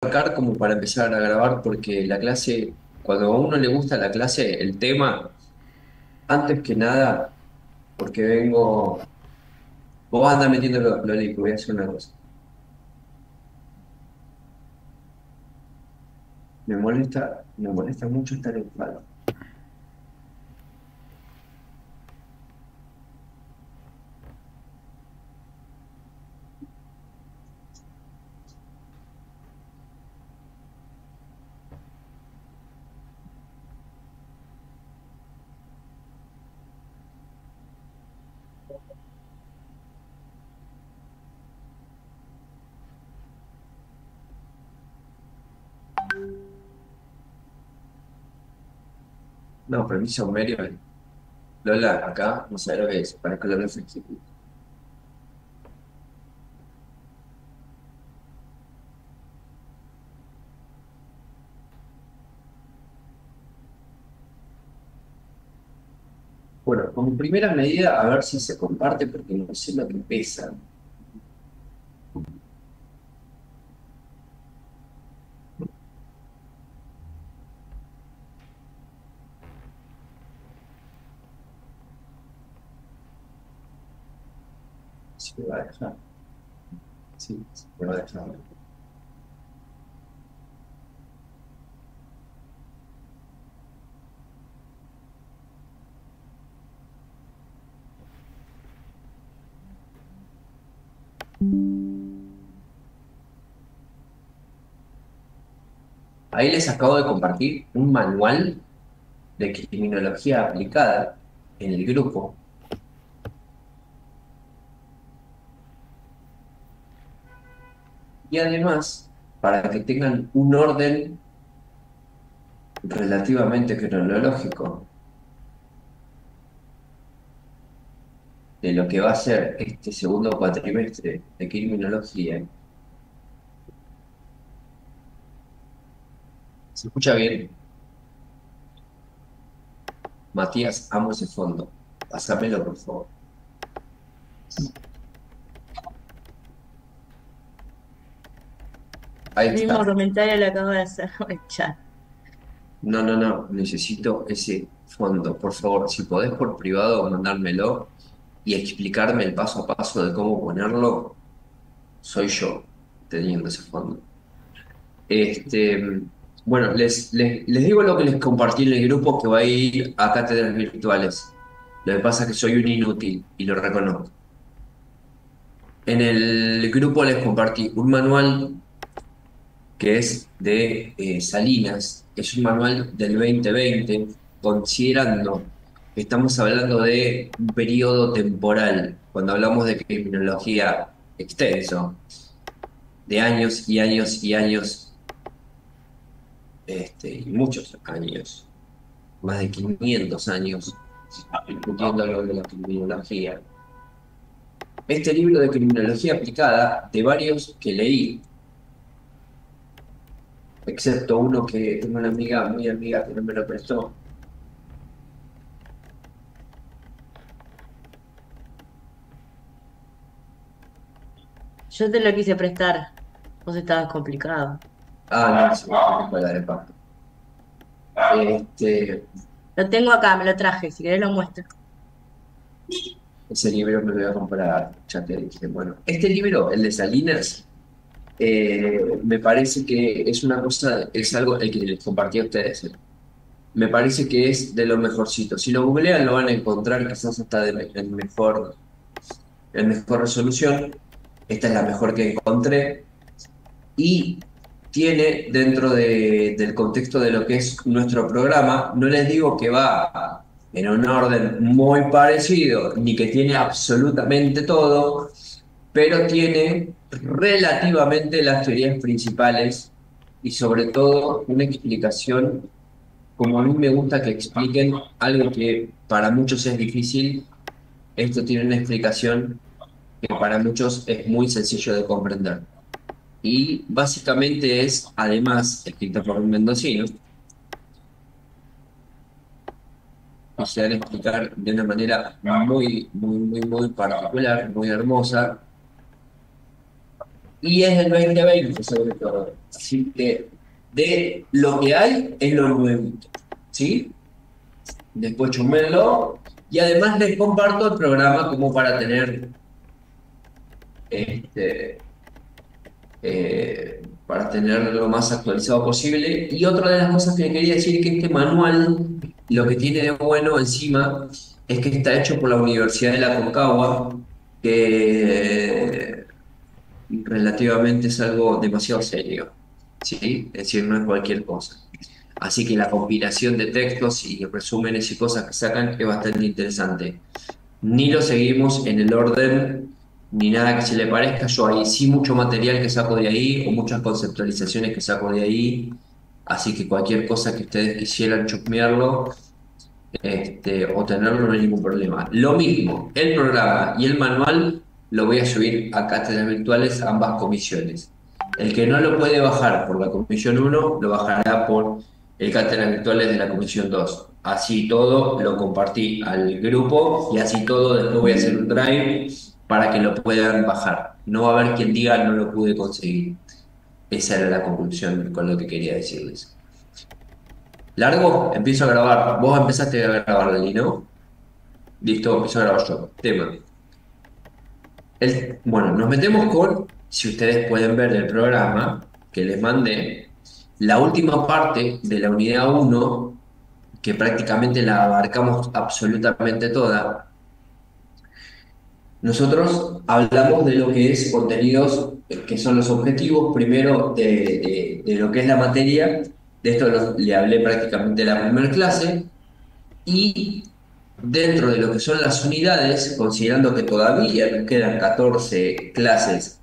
Arrancar como para empezar a grabar porque la clase, cuando a uno le gusta la clase, el tema, antes que nada, porque vos andás metiendo lo lindo, voy a hacer una cosa. Me molesta mucho estar en falda. No, permiso, Merio. Lola, acá, no sé lo que es, parezco Lola Flexible. Bueno, como primera medida, a ver si se comparte, porque no sé lo que pesa. Si me va a dejar. Sí, sí, me va a dejar. Ahí les acabo de compartir un manual de criminología aplicada en el grupo. Y además, para que tengan un orden relativamente cronológico de lo que va a ser este segundo cuatrimestre de criminología. ¿Se escucha bien? Matías, amo ese fondo. Pásamelo, por favor. Ahí El mismo está. comentario le acabo de hacer en el chat. No, no, no. Necesito ese fondo. Por favor, si podés por privado mandármelo y explicarme el paso a paso de cómo ponerlo, soy yo teniendo ese fondo. Este, bueno, les digo lo que les compartí en el grupo que va a ir a cátedras virtuales. Lo que pasa es que soy un inútil y lo reconozco. En el grupo les compartí un manual que es de Salinas, es un manual del 2020, considerando que estamos hablando de un periodo temporal, cuando hablamos de criminología extenso, de años y años y años, y muchos años. Más de 500 años discutiendo lo de la criminología. Este libro de criminología aplicada, de varios que leí, excepto uno que tengo una amiga, muy amiga, que no me lo prestó. Yo te lo quise prestar, vos estabas complicado. Ah, no, sí, fue la de Paco. Este, Lo tengo acá, me lo traje, si querés lo muestro. ese libro me lo voy a comprar, ya te dije. Bueno, este libro, el de Salinas, me parece que es una cosa, es algo el que les compartí a ustedes. Me parece que es de lo mejorcito. Si lo googlean, lo van a encontrar quizás hasta en mejor resolución. Esta es la mejor que encontré. Y tiene dentro del contexto de lo que es nuestro programa, no les digo que va en un orden muy parecido, ni que tiene absolutamente todo, pero tiene relativamente las teorías principales y sobre todo una explicación, como a mí me gusta que expliquen algo que para muchos es difícil, esto tiene una explicación que para muchos es muy sencillo de comprender. Y básicamente es, además, escrita por un mendocino, y se van a explicar de una manera muy, muy, muy, muy particular, muy hermosa, y es del 2020 sobre todo. Así que de lo que hay es lo nuevito, ¿sí? Después chúmenlo y además les comparto el programa como para tener este, para tenerlo lo más actualizado posible. Y otra de las cosas que quería decir es que este manual, lo que tiene de bueno encima, es que está hecho por la Universidad de la Concagua, que relativamente es algo demasiado serio, ¿sí? Es decir, no es cualquier cosa. Así que la combinación de textos y resúmenes y cosas que sacan es bastante interesante. Ni lo seguimos en el orden ni nada que se le parezca. Yo hay sí mucho material que saco de ahí o muchas conceptualizaciones que saco de ahí. Así que cualquier cosa que ustedes quisieran chusmearlo o tenerlo no hay ningún problema. Lo mismo, el programa y el manual lo voy a subir a Cátedras Virtuales, ambas comisiones. El que no lo puede bajar por la comisión uno lo bajará por el Cátedras Virtuales de la comisión 2. Así todo lo compartí al grupo y así todo después voy a hacer un drive para que lo puedan bajar. No va a haber quien diga no lo pude conseguir. Esa era la conclusión con lo que quería decirles. ¿Largo? Empiezo a grabar. Vos empezaste a grabar, Lali, ¿no? Listo, empiezo a grabar yo. Tema. Bueno, nos metemos con, si ustedes pueden ver el programa que les mandé, la última parte de la unidad uno que prácticamente la abarcamos absolutamente toda. Nosotros hablamos de lo que es contenidos, que son los objetivos, primero de lo que es la materia. De esto le hablé prácticamente en la primera clase. Y dentro de lo que son las unidades, considerando que todavía nos quedan 14 clases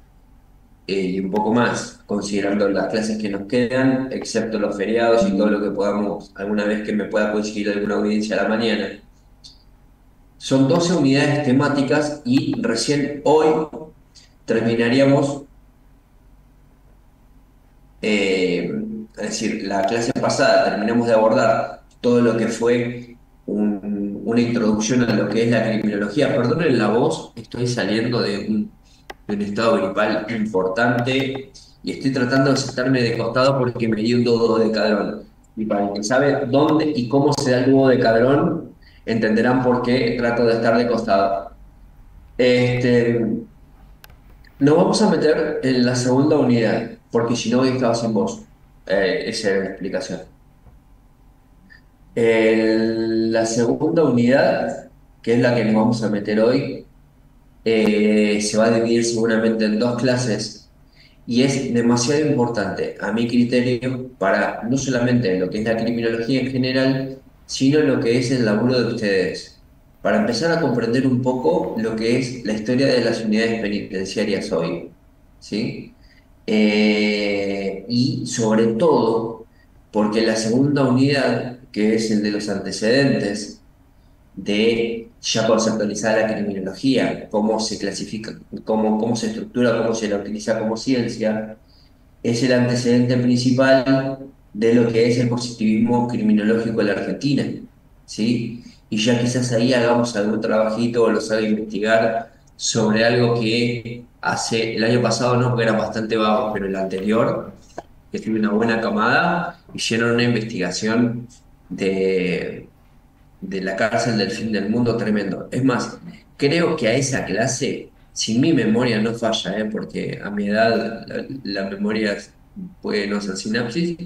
y un poco más, considerando las clases que nos quedan, excepto los feriados y todo lo que podamos, alguna vez que me pueda conseguir alguna audiencia a la mañana. Son 12 unidades temáticas y recién hoy terminaríamos, eh, es decir, la clase pasada terminamos de abordar todo lo que fue una introducción a lo que es la criminología. Perdonen la voz, estoy saliendo de un estado gripal importante y estoy tratando de sentarme de costado porque me dio un dodo de cadrón. Y para el que sabe dónde y cómo se da el dodo de cadrón, entenderán por qué trato de estar de costado. Este, Nos vamos a meter en la segunda unidad, porque si no, hoy estaba sin voz. Esa era la explicación. La segunda unidad, que es la que nos vamos a meter hoy, se va a dividir seguramente en dos clases y es demasiado importante, a mi criterio, para no solamente lo que es la criminología en general, sino lo que es el laburo de ustedes, para empezar a comprender un poco lo que es la historia de las unidades penitenciarias hoy, ¿sí? Y sobre todo, porque la segunda unidad, que es el de los antecedentes, de ya conceptualizar la criminología, cómo se clasifica, cómo se estructura, cómo se la utiliza como ciencia, es el antecedente principal de lo que es el positivismo criminológico en la Argentina, ¿sí? Y ya quizás ahí hagamos algún trabajito o los haga investigar sobre algo que hace el año pasado no, porque era bastante vago, pero el anterior, que tuve una buena camada, hicieron una investigación de la cárcel del fin del mundo tremendo. Es más, creo que a esa clase, si mi memoria no falla, porque a mi edad la memoria puede no ser sinapsis,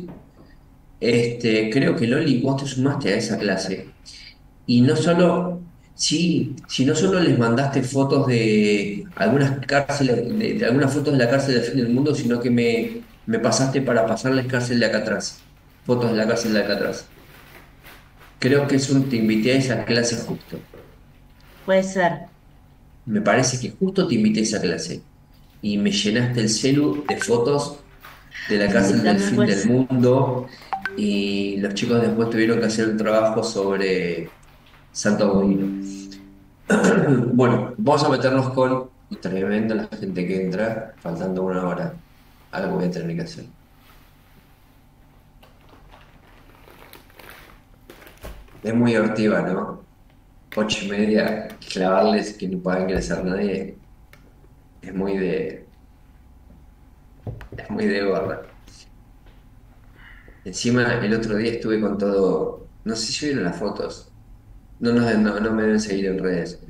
creo que Loli, vos te sumaste a esa clase. Y no solo, sí, si no solo les mandaste fotos de algunas cárceles, de algunas fotos de la cárcel del fin del mundo, sino que me pasaste para pasarles cárcel de acá atrás, fotos de la cárcel de acá atrás. Creo que te invité a esa clase justo. Puede ser. Me parece que justo te invité a esa clase y me llenaste el celu de fotos de la Sí, cárcel del también fin puede del ser. mundo y los chicos después tuvieron que hacer un trabajo sobre Santo Agustín. Bueno, vamos a meternos con tremendo la gente que entra, faltando una hora. Algo voy a tener que hacer. Es muy hortiva, ¿no? 8:30, clavarles que no pueda ingresar nadie. Es muy de... Es muy de gorra. Encima, el otro día estuve con todo. No sé si vieron las fotos. No me deben seguir en redes.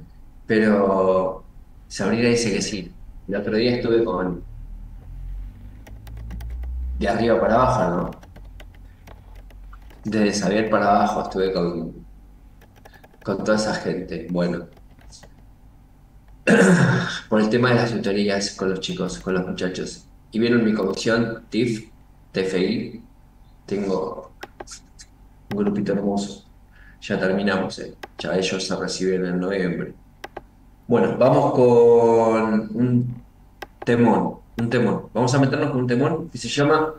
Pero Sabrina dice que sí. El otro día estuve con. De arriba para abajo, ¿no? Desde Xavier para abajo estuve con toda esa gente. Bueno, por el tema de las tutorías con los chicos, con los muchachos. Y vieron mi comisión, TIF, TFI. Tengo un grupito hermoso. Ya terminamos, ¿eh? Ya ellos se reciben en noviembre. Bueno, vamos con un temón, un temón. Vamos a meternos con un temón que se llama,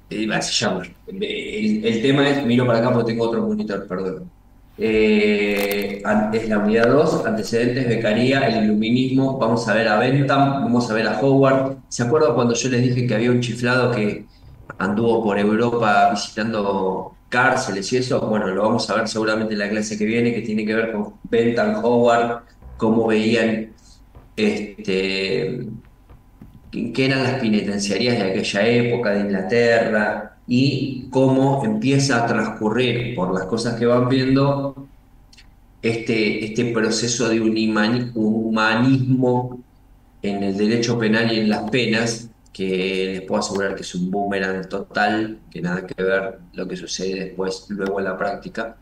se llama, el tema es, miro para acá porque tengo otro monitor, perdón. Es la unidad 2 antecedentes, becaría, el iluminismo, vamos a ver a Bentham, vamos a ver a Howard. ¿Se acuerdan cuando yo les dije que había un chiflado que anduvo por Europa visitando cárceles y eso? Bueno, lo vamos a ver seguramente en la clase que viene, que tiene que ver con Bentham, Howard, cómo veían este, qué eran las penitenciarías de aquella época de Inglaterra y cómo empieza a transcurrir por las cosas que van viendo este proceso de humanismo en el derecho penal y en las penas, que les puedo asegurar que es un boomerang total, que nada que ver lo que sucede después, luego en la práctica,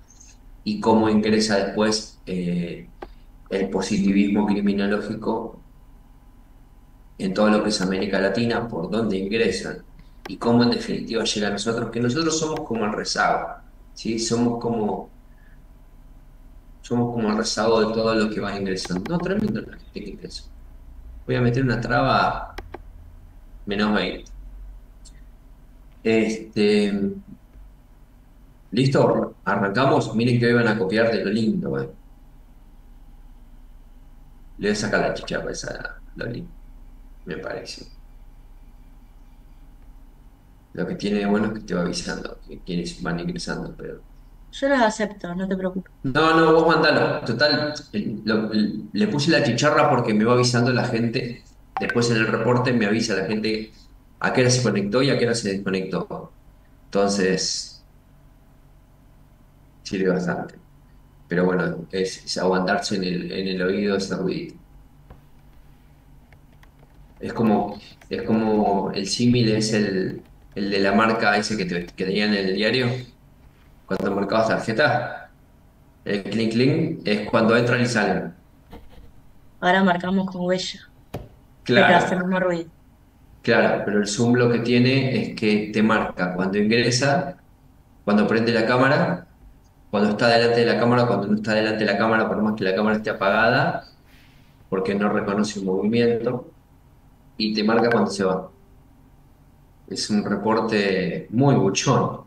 y cómo ingresa después el positivismo criminológico en todo lo que es América Latina, por dónde ingresan y cómo en definitiva llega a nosotros, que nosotros somos como el rezago, ¿sí? Somos como el rezago de todo lo que va ingresando. No, tremendo la gente que ingresa. Voy a meter una traba -20. Este, ¿Listo? Arrancamos. Miren que hoy van a copiar de lo lindo, ¿eh? Le voy a sacar la chicharra esa, Loli, me parece. Lo que tiene de bueno es que te va avisando que quienes van ingresando, pero Yo los acepto, no te preocupes. no, vos mandalo. Total, le puse la chicharra porque me va avisando la gente. Después en el reporte me avisa la gente a qué hora se conectó y a qué hora se desconectó. Entonces, sirve bastante. Pero bueno, es aguantarse en el oído ese ruidito. Es como el símil es el de la marca ese que tenía en el diario cuando marcabas tarjeta. El clink clink es cuando entran y salen. Ahora marcamos con huella, pero hacemos Claro. más ruido. Claro, pero el Zoom lo que tiene es que te marca cuando ingresa, cuando prende la cámara, cuando está delante de la cámara, cuando no está delante de la cámara, por más que la cámara esté apagada, porque no reconoce un movimiento, y te marca cuando se va. Es un reporte muy buchón,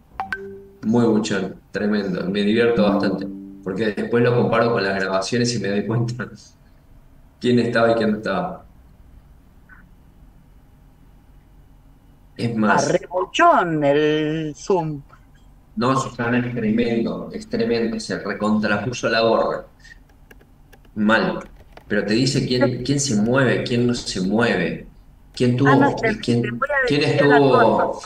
tremendo. Me divierto bastante, porque después lo comparo con las grabaciones y me doy cuenta quién estaba y quién no estaba. Es Ah, más, rebuchón el Zoom. no, Susana, es tremendo, se recontrapuso la gorra. Mal, pero te dice quién se mueve, quién no se mueve, Ah, no, te voy a quién decir una cosa. estuvo.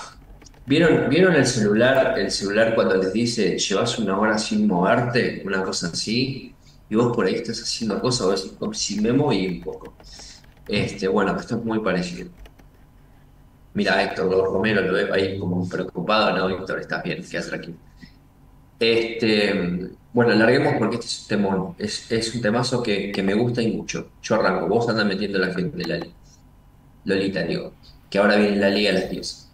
¿Vieron el celular cuando les dice llevas una hora sin moverte, una cosa así, y vos por ahí estás haciendo cosas, vos decís, "Oh, si me moví un poco". Bueno, esto es muy parecido. Mira, Héctor Romero lo ve ahí como preocupado, no, Héctor, estás bien, quédate aquí. Bueno, larguemos porque este es un temón. Es un temazo que me gusta y mucho. Yo arranco, vos andas metiendo a la gente de Lolita, digo, que ahora viene la Liga de las 10.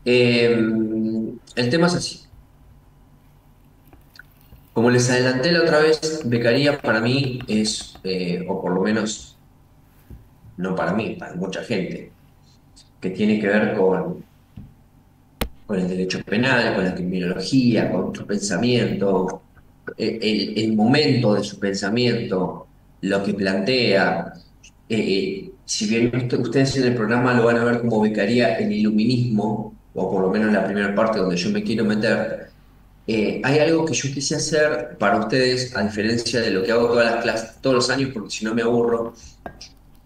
El tema es así. Como les adelanté la otra vez, becaría para mí es, o por lo menos no para mí, para mucha gente, que tiene que ver con el derecho penal, con la criminología, con su pensamiento, el momento de su pensamiento, lo que plantea. Si bien ustedes en el programa lo van a ver como becaría el iluminismo, o por lo menos la primera parte donde yo me quiero meter, hay algo que yo quise hacer para ustedes, a diferencia de lo que hago todas las clases, todos los años, porque si no me aburro,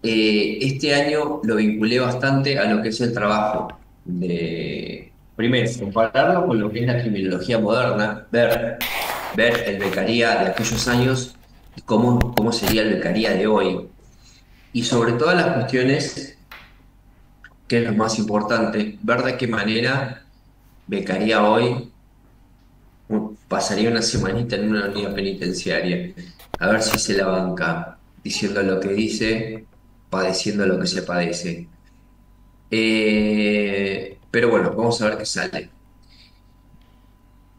Este año lo vinculé bastante a lo que es el trabajo. Primero, compararlo con lo que es la criminología moderna, ver el becaría de aquellos años y cómo sería el becaría de hoy. Y sobre todas las cuestiones, que es lo más importante, ver de qué manera becaría hoy, pasaría una semanita en una unidad penitenciaria, a ver si se la banca, diciendo lo que dice, padeciendo lo que se padece. Pero bueno, vamos a ver qué sale.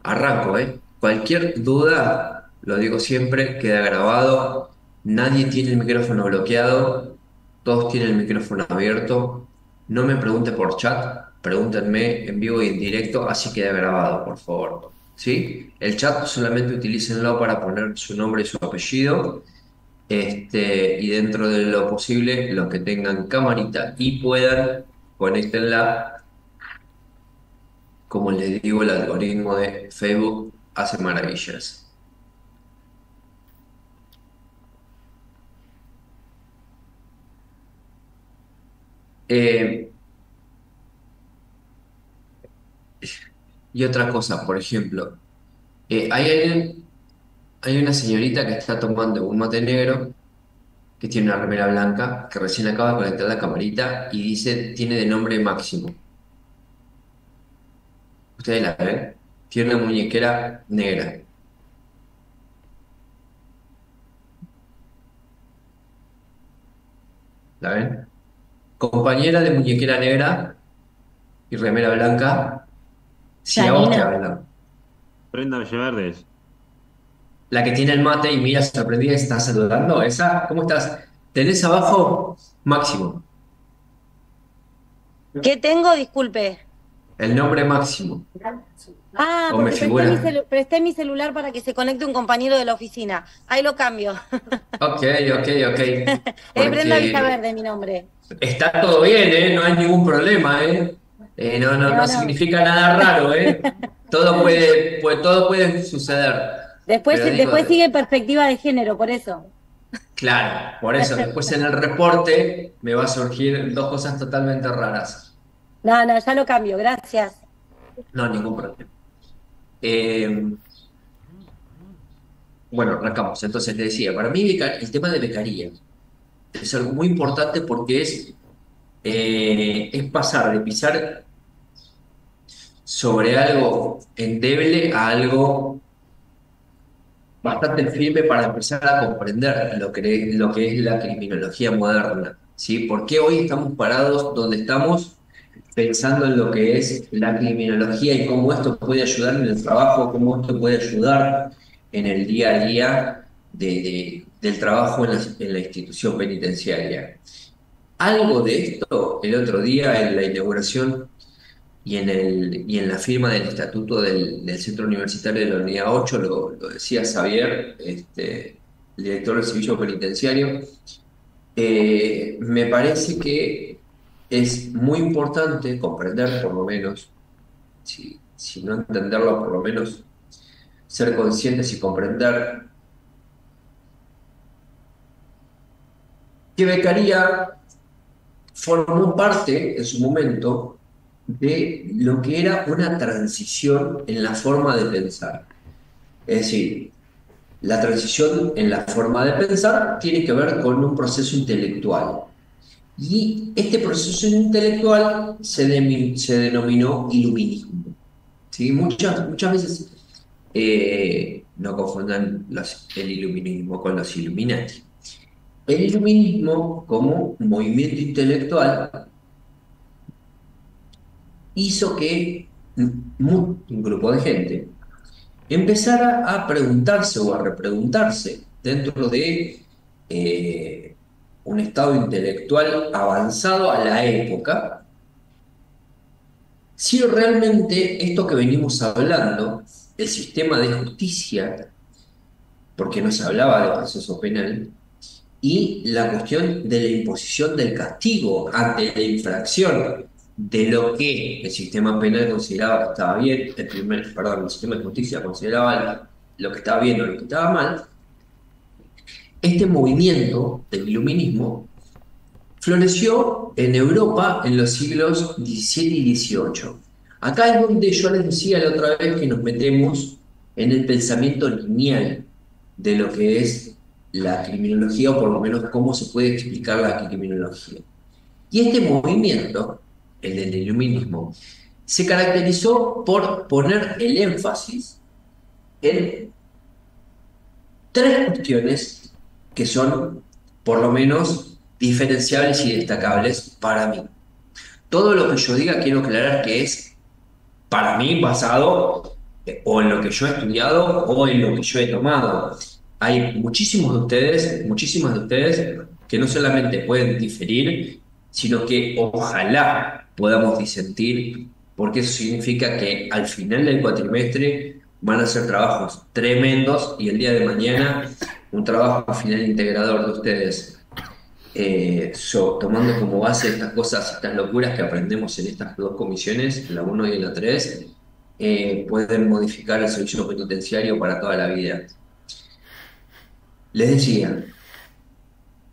Arranco, ¿eh? Cualquier duda, lo digo siempre, queda grabado. Nadie tiene el micrófono bloqueado, todos tienen el micrófono abierto. No me pregunte por chat, pregúntenme en vivo y en directo, así queda grabado, por favor. ¿Sí? El chat solamente utilícenlo para poner su nombre y su apellido. Y dentro de lo posible, los que tengan camarita y puedan, conéctenla. Como les digo, el algoritmo de Facebook hace maravillas. Eh, y otra cosa, por ejemplo, hay una señorita que está tomando un mate negro, que tiene una remera blanca, que recién acaba de conectar la camarita y dice, tiene de nombre Máximo. ¿Ustedes la ven? Tiene una muñequera negra. ¿La ven? Compañera de muñequera negra y remera blanca, si a vos te Janina. hablan. Brenda Villaverde. La que tiene el mate y mira sorprendida y está saludando, esa, ¿cómo estás? Tenés abajo Máximo, ¿Qué tengo? Disculpe. el nombre Máximo, Ah, o me porque figura. presté mi celular para que se conecte un compañero de la oficina. Ahí lo cambio. Ok, ok, ok, Es Brenda porque Villaverde mi nombre. está todo bien, ¿eh? No hay ningún problema, ¿eh? No No, no. significa nada raro, ¿eh? Todo puede suceder, Después, pero digo, después sigue perspectiva de género, por eso. claro, por eso después en el reporte me va a surgir dos cosas totalmente raras. No, no, ya lo cambio, gracias. No, ningún problema. Eh, Bueno, arrancamos. Entonces te decía, para mí el tema de becaría es algo muy importante porque es pasar de pisar sobre algo endeble a algo bastante firme para empezar a comprender lo que es la criminología moderna, ¿sí? ¿Por qué hoy estamos parados donde estamos pensando en lo que es la criminología y cómo esto puede ayudar en el trabajo, cómo esto puede ayudar en el día a día del trabajo en la institución penitenciaria? Algo de esto el otro día en la inauguración y en la firma del estatuto del Centro Universitario de la Unidad 8 lo decía Xavier, el director del servicio penitenciario. Me parece que es muy importante comprender, por lo menos, si no entenderlo, por lo menos ser conscientes y comprender que becaría formó parte en su momento de lo que era una transición en la forma de pensar. Es decir, la transición en la forma de pensar tiene que ver con un proceso intelectual. Y este proceso intelectual se denominó iluminismo. ¿Sí? Muchas veces no confundan el iluminismo con los Illuminati. El iluminismo, como movimiento intelectual, hizo que un grupo de gente empezara a preguntarse o a repreguntarse dentro de eh, un estado intelectual avanzado a la época, si realmente esto que venimos hablando, el sistema de justicia, porque no se hablaba de proceso penal, y la cuestión de la imposición del castigo ante la infracción de lo que el sistema penal consideraba que estaba bien, el sistema de justicia consideraba lo que estaba bien o lo que estaba mal, este movimiento del iluminismo floreció en Europa en los siglos XVII y XVIII. Acá es donde yo les decía la otra vez que nos metemos en el pensamiento lineal de lo que es la criminología, o por lo menos cómo se puede explicar la criminología. Y este movimiento, el del iluminismo, se caracterizó por poner el énfasis en tres cuestiones que son, por lo menos, diferenciables y destacables para mí. Todo lo que yo diga quiero aclarar que es, para mí, basado o en lo que yo he estudiado o en lo que yo he tomado. Hay muchísimos de ustedes, muchísimas de ustedes que no solamente pueden diferir, sino que ojalá podamos disentir, porque eso significa que al final del cuatrimestre van a ser trabajos tremendos y el día de mañana un trabajo final integrador de ustedes, tomando como base estas cosas, estas locuras que aprendemos en estas dos comisiones, la uno y la 3, pueden modificar el servicio penitenciario para toda la vida. Les decía,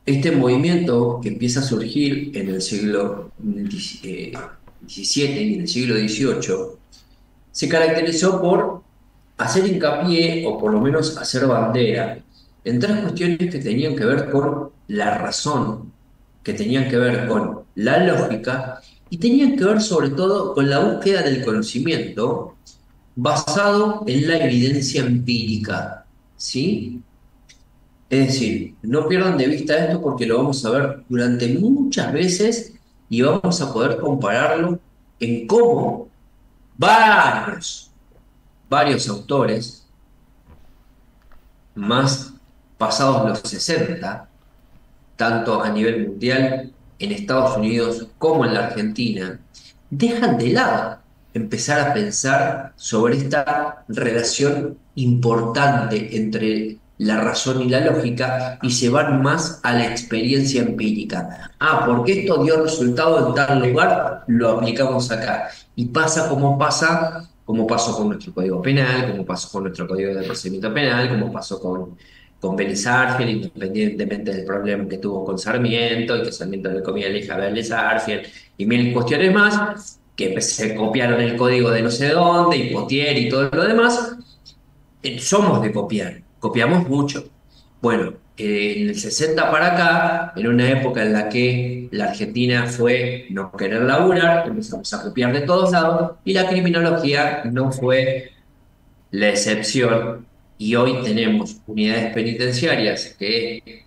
este movimiento que empieza a surgir en el siglo XVII y en el siglo XVIII se caracterizó por hacer hincapié, o por lo menos hacer bandera, en tres cuestiones que tenían que ver con la razón, que tenían que ver con la lógica y tenían que ver sobre todo con la búsqueda del conocimiento basado en la evidencia empírica, ¿sí? Es decir, no pierdan de vista esto porque lo vamos a ver durante muchas veces y vamos a poder compararlo en cómo varios autores, más pasados los 60, tanto a nivel mundial, en Estados Unidos como en la Argentina, dejan de lado empezar a pensar sobre esta relación importante entre la razón y la lógica y se van más a la experiencia empírica. Ah, porque esto dio resultado en tal lugar, lo aplicamos acá. Y pasa como pasó con nuestro Código Penal, como pasó con nuestro Código de Procedimiento Penal, como pasó con Vélez Sarsfield, independientemente del problema que tuvo con Sarmiento, y que Sarmiento le comía la hija a Vélez Sarsfield, y mil cuestiones más, que se copiaron el código de no sé dónde, y Potier y todo lo demás. Somos de copiar, copiamos mucho. Bueno, en el 60 para acá, en una época en la que la Argentina fue no querer laburar, empezamos a copiar de todos lados, y la criminología no fue la excepción, y hoy tenemos unidades penitenciarias que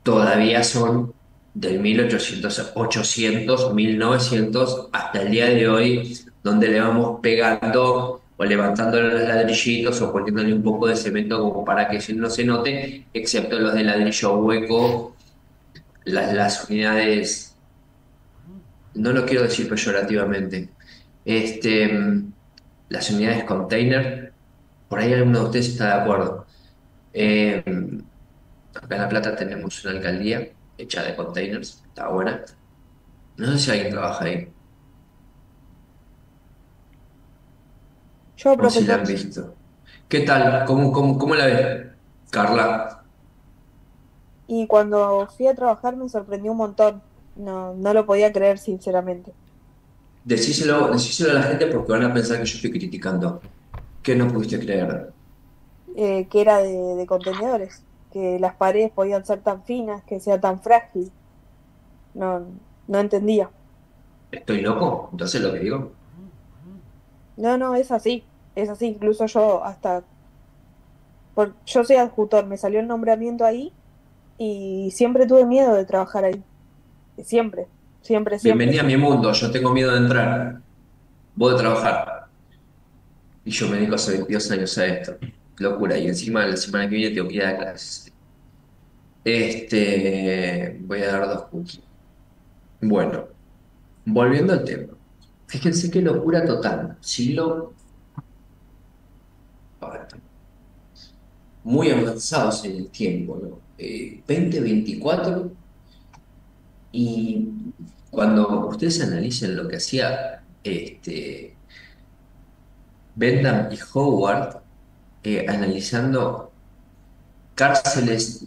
todavía son del 1800, 800, 1900 hasta el día de hoy, donde le vamos pegando o levantando los ladrillitos o poniéndole un poco de cemento como para que no se note, excepto los de ladrillo hueco, las unidades, no lo quiero decir peyorativamente, este, las unidades container. Por ahí alguno de ustedes está de acuerdo. Eh, Acá en La Plata tenemos una alcaldía hecha de containers, está buena. No sé si alguien trabaja ahí Yo, o si la profesor, han visto. ¿Qué tal? ¿Cómo la ves, Carla? y cuando fui a trabajar me sorprendió un montón. No, no lo podía creer, sinceramente. Decíselo a la gente porque van a pensar que yo estoy criticando. ¿Qué no pudiste creer? Que era de contenedores, que las paredes podían ser tan finas, que sea tan frágil. No, no entendía. ¿Estoy loco? Entonces lo que digo. No, no, es así. Incluso yo yo soy adjutor, me salió el nombramiento ahí y siempre tuve miedo de trabajar ahí. Siempre, siempre, siempre. Bienvenida a mi mundo, yo tengo miedo de entrar. Voy a trabajar. Y yo me dedico hace 22 años a esto. Locura. Y encima la semana que viene tengo que ir a dar clases. Voy a dar dos puntos. Bueno, volviendo al tema. Fíjense qué locura total. Siglo, a ver, muy avanzados en el tiempo, ¿no? 2024, y cuando ustedes analicen lo que hacía Bentham y Howard, analizando cárceles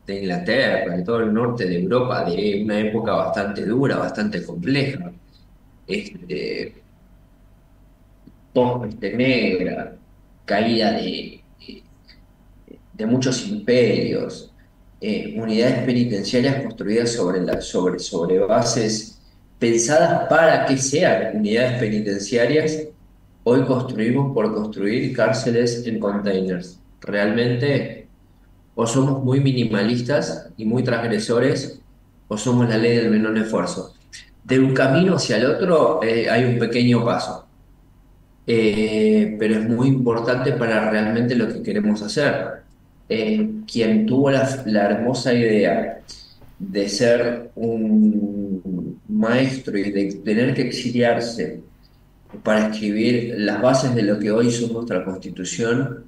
de Inglaterra, de todo el norte de Europa, de una época bastante dura, bastante compleja, este, peste negra, caída de muchos imperios, unidades penitenciarias construidas sobre bases pensadas para que sean unidades penitenciarias. Hoy construimos por construir cárceles en containers. Realmente, o somos muy minimalistas y muy transgresores, o somos la ley del menor esfuerzo. De un camino hacia el otro, hay un pequeño paso, pero es muy importante para realmente lo que queremos hacer. Quien tuvo la hermosa idea de ser un maestro y de tener que exiliarse para escribir las bases de lo que hoy son nuestra Constitución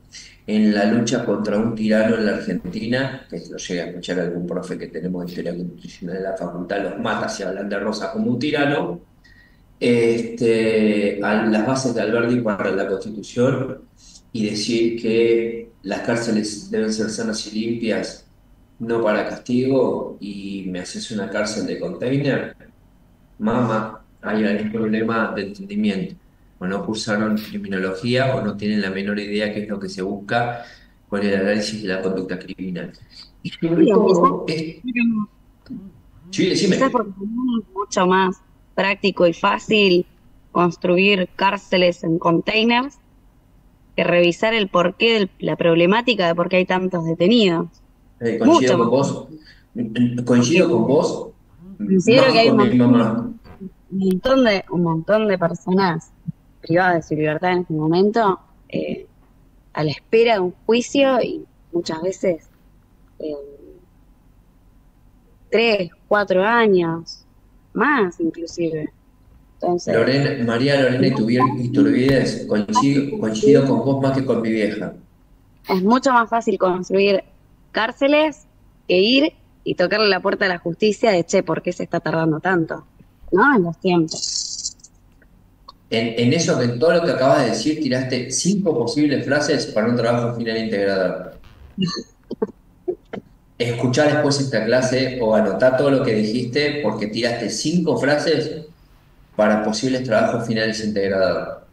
en la lucha contra un tirano en la Argentina, que lo llega a escuchar algún profe que tenemos de historia constitucional en la facultad, los mata si hablan de Rosa como un tirano, a las bases de Alberti para la Constitución y decir que las cárceles deben ser sanas y limpias, no para castigo, y me haces una cárcel de container, mamá, hay algún problema de entendimiento. O no cursaron criminología o no tienen la menor idea qué es lo que se busca con el análisis de la conducta criminal. Y sobre Digo, todo, sí, quizás decime. porque también es mucho más práctico y fácil construir cárceles en containers que revisar el porqué de la problemática de por qué hay tantos detenidos. Coincido Mucho con más vos, fácil. coincido Porque con vos, considero más que que hay con mi mamá. un montón de personas privadas de su libertad en este momento, a la espera de un juicio y muchas veces eh, 3, 4 años, más inclusive. Entonces, María Lorena Iturbides, coincido con vos más que con mi vieja. es mucho más fácil construir cárceles que ir y tocarle la puerta a la justicia de, che, ¿por qué se está tardando tanto? ¿No? En los tiempos. En eso, que en todo lo que acabas de decir, tiraste 5 posibles frases para un trabajo final integrador. Escuchá después esta clase o anotá todo lo que dijiste porque tiraste 5 frases para posibles trabajos finales integrador.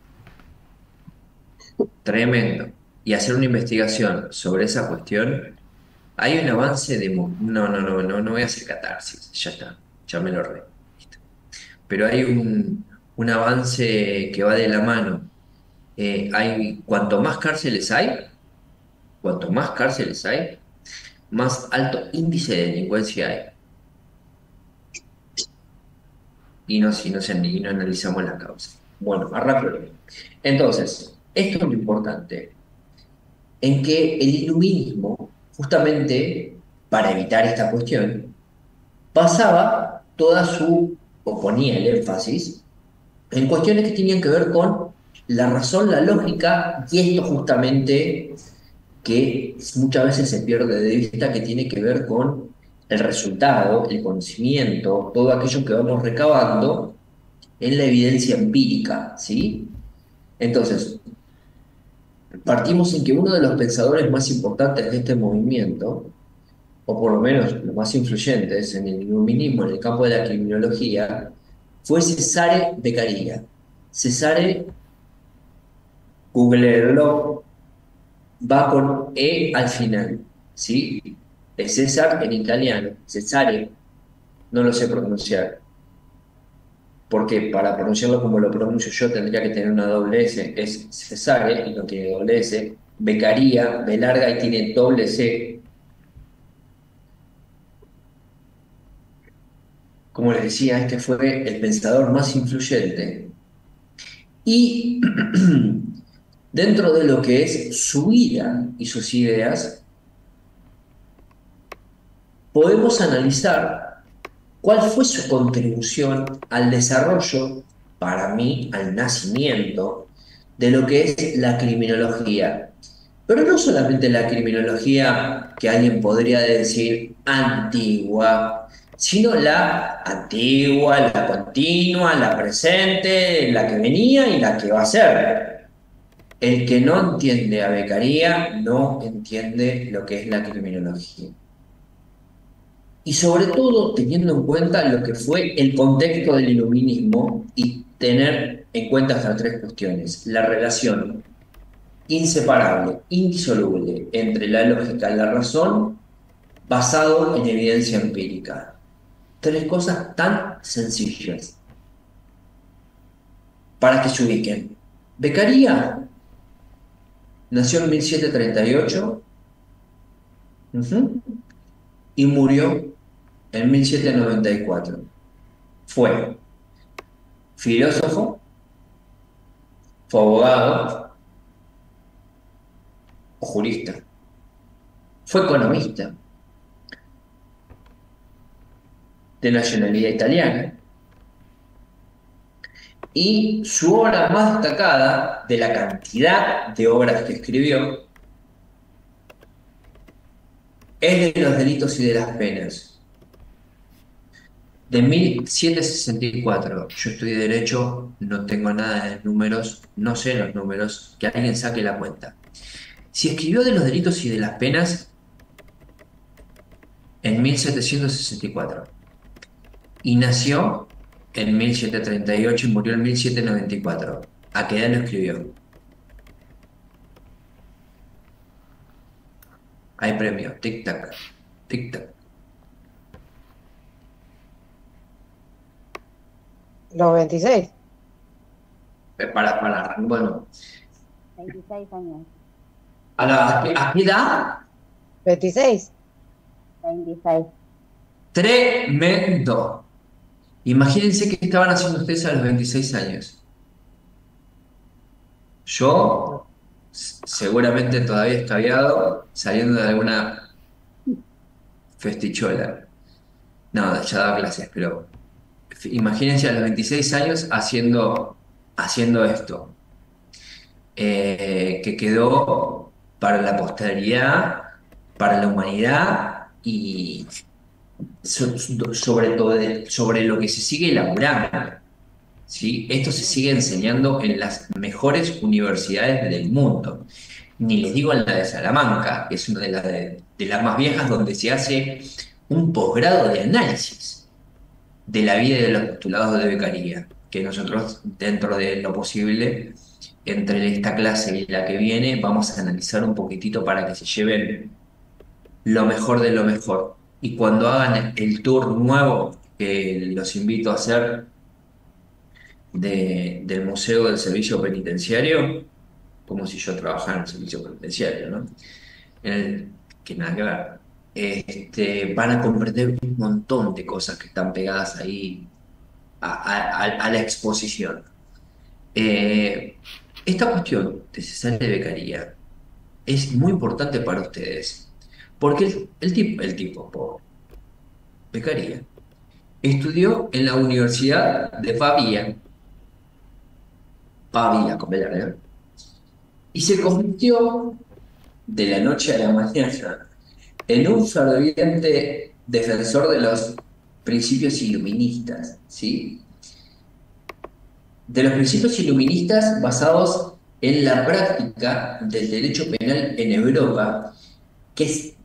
Tremendo. Y hacer una investigación sobre esa cuestión. Hay un avance de... No voy a hacer catarsis, ya está, ya me lo re. Listo. Pero hay un avance que va de la mano. Cuanto más cárceles hay, más alto índice de delincuencia hay. Y no analizamos las causas. Bueno, arranco. Entonces, esto es lo importante, en que el iluminismo, justamente para evitar esta cuestión, basaba o ponía el énfasis en cuestiones que tenían que ver con la razón, la lógica, y esto justamente que muchas veces se pierde de vista, que tiene que ver con el resultado, el conocimiento, todo aquello que vamos recabando en la evidencia empírica, ¿sí? Entonces, partimos en que uno de los pensadores más importantes de este movimiento, o por lo menos los más influyentes en el iluminismo, en el campo de la criminología, fue Cesare Beccaria. Cesare, googlearlo, va con E al final, ¿sí? Es César en italiano, Cesare, no lo sé pronunciar, porque para pronunciarlo como lo pronuncio yo tendría que tener una doble S, es Cesare y no tiene doble S, Beccaria, B larga y tiene doble C. Como les decía, este fue el pensador más influyente. Y dentro de lo que es su vida y sus ideas, podemos analizar cuál fue su contribución al desarrollo, para mí, al nacimiento, de lo que es la criminología. Pero no solamente la criminología que alguien podría decir antigua, sino la antigua, la continua, la presente, la que venía y la que va a ser. El que no entiende a Beccaria no entiende lo que es la criminología. y sobre todo teniendo en cuenta lo que fue el contexto del iluminismo y tener en cuenta estas tres cuestiones: la relación inseparable, indisoluble entre la lógica y la razón, basado en evidencia empírica. Tres cosas tan sencillas para que se ubiquen. Beccaria nació en 1738, ujú, y murió en 1794. Fue filósofo, fue abogado o jurista, fue economista de nacionalidad italiana, y su obra más destacada, de la cantidad de obras que escribió, es de los delitos y de las penas, de 1764. Yo estudié Derecho, no tengo nada de números, no sé los números, que alguien saque la cuenta. Si escribió de los delitos y de las penas en 1764 y nació en 1738 y murió en 1794, ¿a qué edad lo escribió? Hay premio, tic-tac, tic-tac. Los 26. Bueno, 26 años. ¿a qué edad? 26. 26. Tremendo. Imagínense qué estaban haciendo ustedes a los 26 años. Yo, seguramente todavía escabiado, saliendo de alguna festichola. No, ya daba clases, pero imagínense a los 26 años haciendo esto, que quedó para la posteridad, para la humanidad y sobre todo sobre lo que se sigue elaborando. ¿Sí? Esto se sigue enseñando en las mejores universidades del mundo. Ni les digo en la de Salamanca, que es una de las más viejas, donde se hace un posgrado de análisis de la vida y de los postulados de Beccaria, que nosotros, dentro de lo posible, entre esta clase y la que viene, vamos a analizar un poquitito para que se lleven lo mejor de lo mejor. Y cuando hagan el tour nuevo, que los invito a hacer, del Museo del Servicio Penitenciario, como si yo trabajara en el servicio penitenciario, ¿no? Que nada que ver. Van a comprender un montón de cosas que están pegadas ahí a la exposición. Esta cuestión de César de Beccaria es muy importante para ustedes, porque el tipo, pobre, Beccaria, estudió en la Universidad de Pavía, con B larga, y se convirtió de la noche a la mañana en un ferviente defensor de los principios iluministas, ¿sí? De los principios iluministas basados en la práctica del derecho penal en Europa, que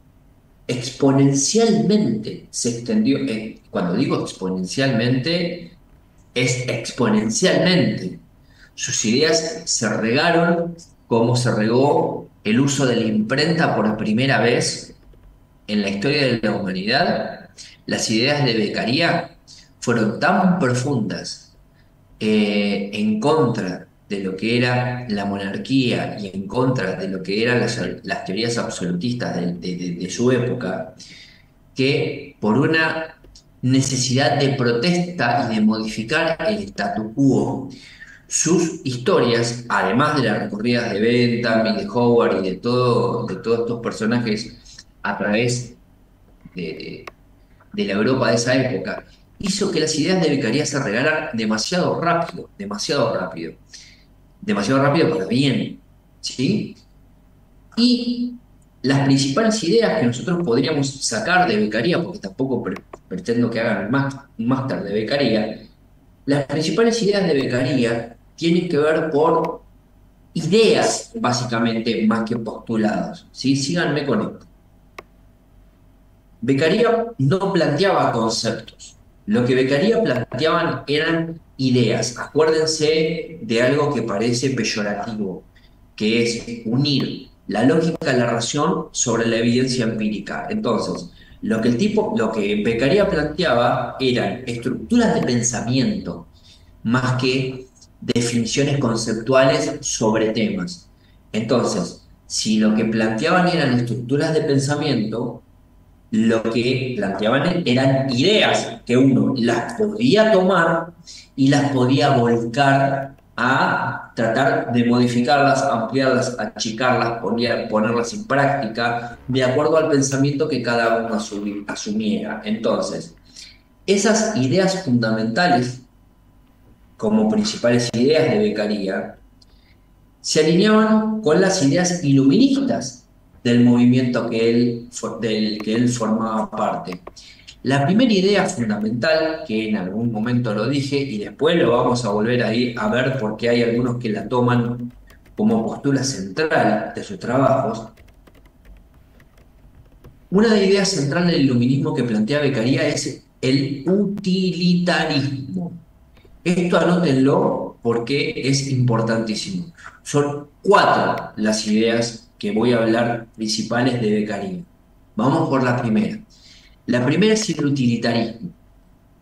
exponencialmente se extendió. Cuando digo exponencialmente, es exponencialmente. Sus ideas se regaron como se regó el uso de la imprenta por primera vez en la historia de la humanidad. Las ideas de Beccaria fueron tan profundas, en contra de lo que era la monarquía y en contra de lo que eran las teorías absolutistas de su época, que por una necesidad de protesta y de modificar el statu quo, sus historias, además de las recorridas de Bentham y de Howard y de todos estos personajes a través de la Europa de esa época, hizo que las ideas de Beccaria se regalan demasiado rápido, demasiado rápido para bien, ¿sí? Y las principales ideas que nosotros podríamos sacar de Beccaria, porque tampoco pretendo que hagan un máster de Beccaria, las principales ideas de Beccaria tienen que ver por ideas, básicamente, más que postulados, ¿sí? Síganme con esto. Beccaria no planteaba conceptos. Lo que Beccaria planteaban eran ideas. Acuérdense de algo que parece peyorativo, que es unir la lógica de la razón sobre la evidencia empírica. Entonces, lo que Beccaria planteaba eran estructuras de pensamiento, más que definiciones conceptuales sobre temas. Entonces, si lo que planteaban eran estructuras de pensamiento, lo que planteaban eran ideas que uno las podía tomar y las podía volcar a tratar de modificarlas, ampliarlas, achicarlas, ponerlas en práctica de acuerdo al pensamiento que cada uno asumiera. Entonces, esas ideas fundamentales, como principales ideas de Beccaria, se alineaban con las ideas iluministas del movimiento del que él formaba parte. La primera idea fundamental, que en algún momento lo dije, y después lo vamos a volver ahí a ver porque hay algunos que la toman como postura central de sus trabajos, una de las ideas centrales del iluminismo que plantea Beccaria es el utilitarismo. Esto anótenlo porque es importantísimo. Son 4 las ideas que voy a hablar principales de Beccaria. Vamos por la primera. La primera es el utilitarismo.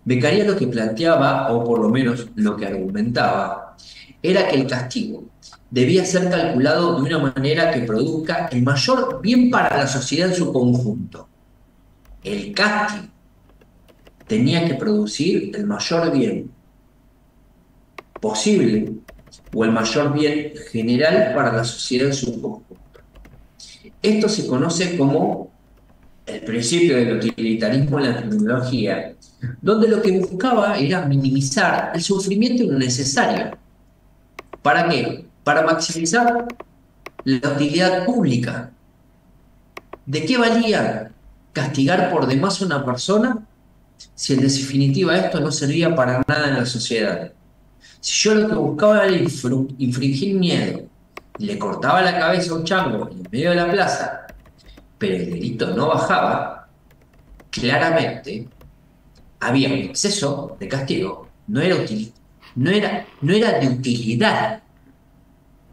Beccaria lo que planteaba, o por lo menos lo que argumentaba, era que el castigo debía ser calculado de una manera que produzca el mayor bien para la sociedad en su conjunto. El castigo tenía que producir el mayor bien posible o el mayor bien general para la sociedad en su conjunto. Esto se conoce como el principio del utilitarismo en la tecnología, donde lo que buscaba era minimizar el sufrimiento innecesario. ¿Para qué? Para maximizar la utilidad pública. ¿De qué valía castigar por demás a una persona si en definitiva esto no servía para nada en la sociedad? Si yo lo que buscaba era infringir miedo y le cortaba la cabeza a un chango en medio de la plaza, pero el delito no bajaba, claramente había un exceso de castigo, no era de utilidad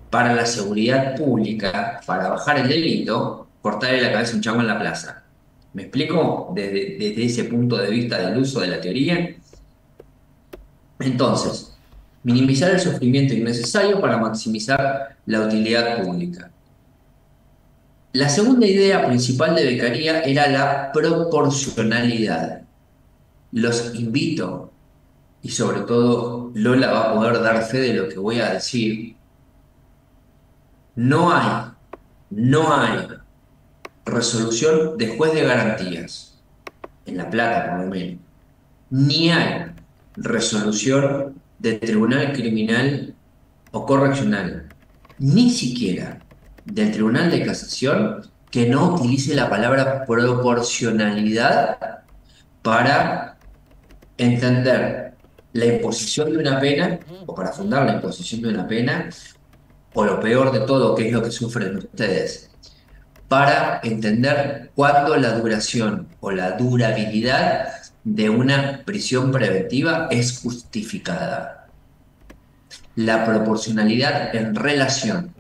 para la seguridad pública, para bajar el delito, cortarle la cabeza a un chango en la plaza. ¿Me explico? Desde ese punto de vista del uso de la teoría. Entonces, minimizar el sufrimiento innecesario para maximizar la utilidad pública. La segunda idea principal de Beccaria era la proporcionalidad. Los invito, y sobre todo Lola va a poder dar fe de lo que voy a decir, no hay resolución de juez de garantías, en La Plata por lo menos, ni hay resolución de tribunal criminal o correccional, ni siquiera del Tribunal de Casación, que no utilice la palabra proporcionalidad para entender la imposición de una pena, o para fundar la imposición de una pena, o lo peor de todo, que es lo que sufren ustedes, para entender cuándo la duración o la durabilidad de una prisión preventiva es justificada. La proporcionalidad en relación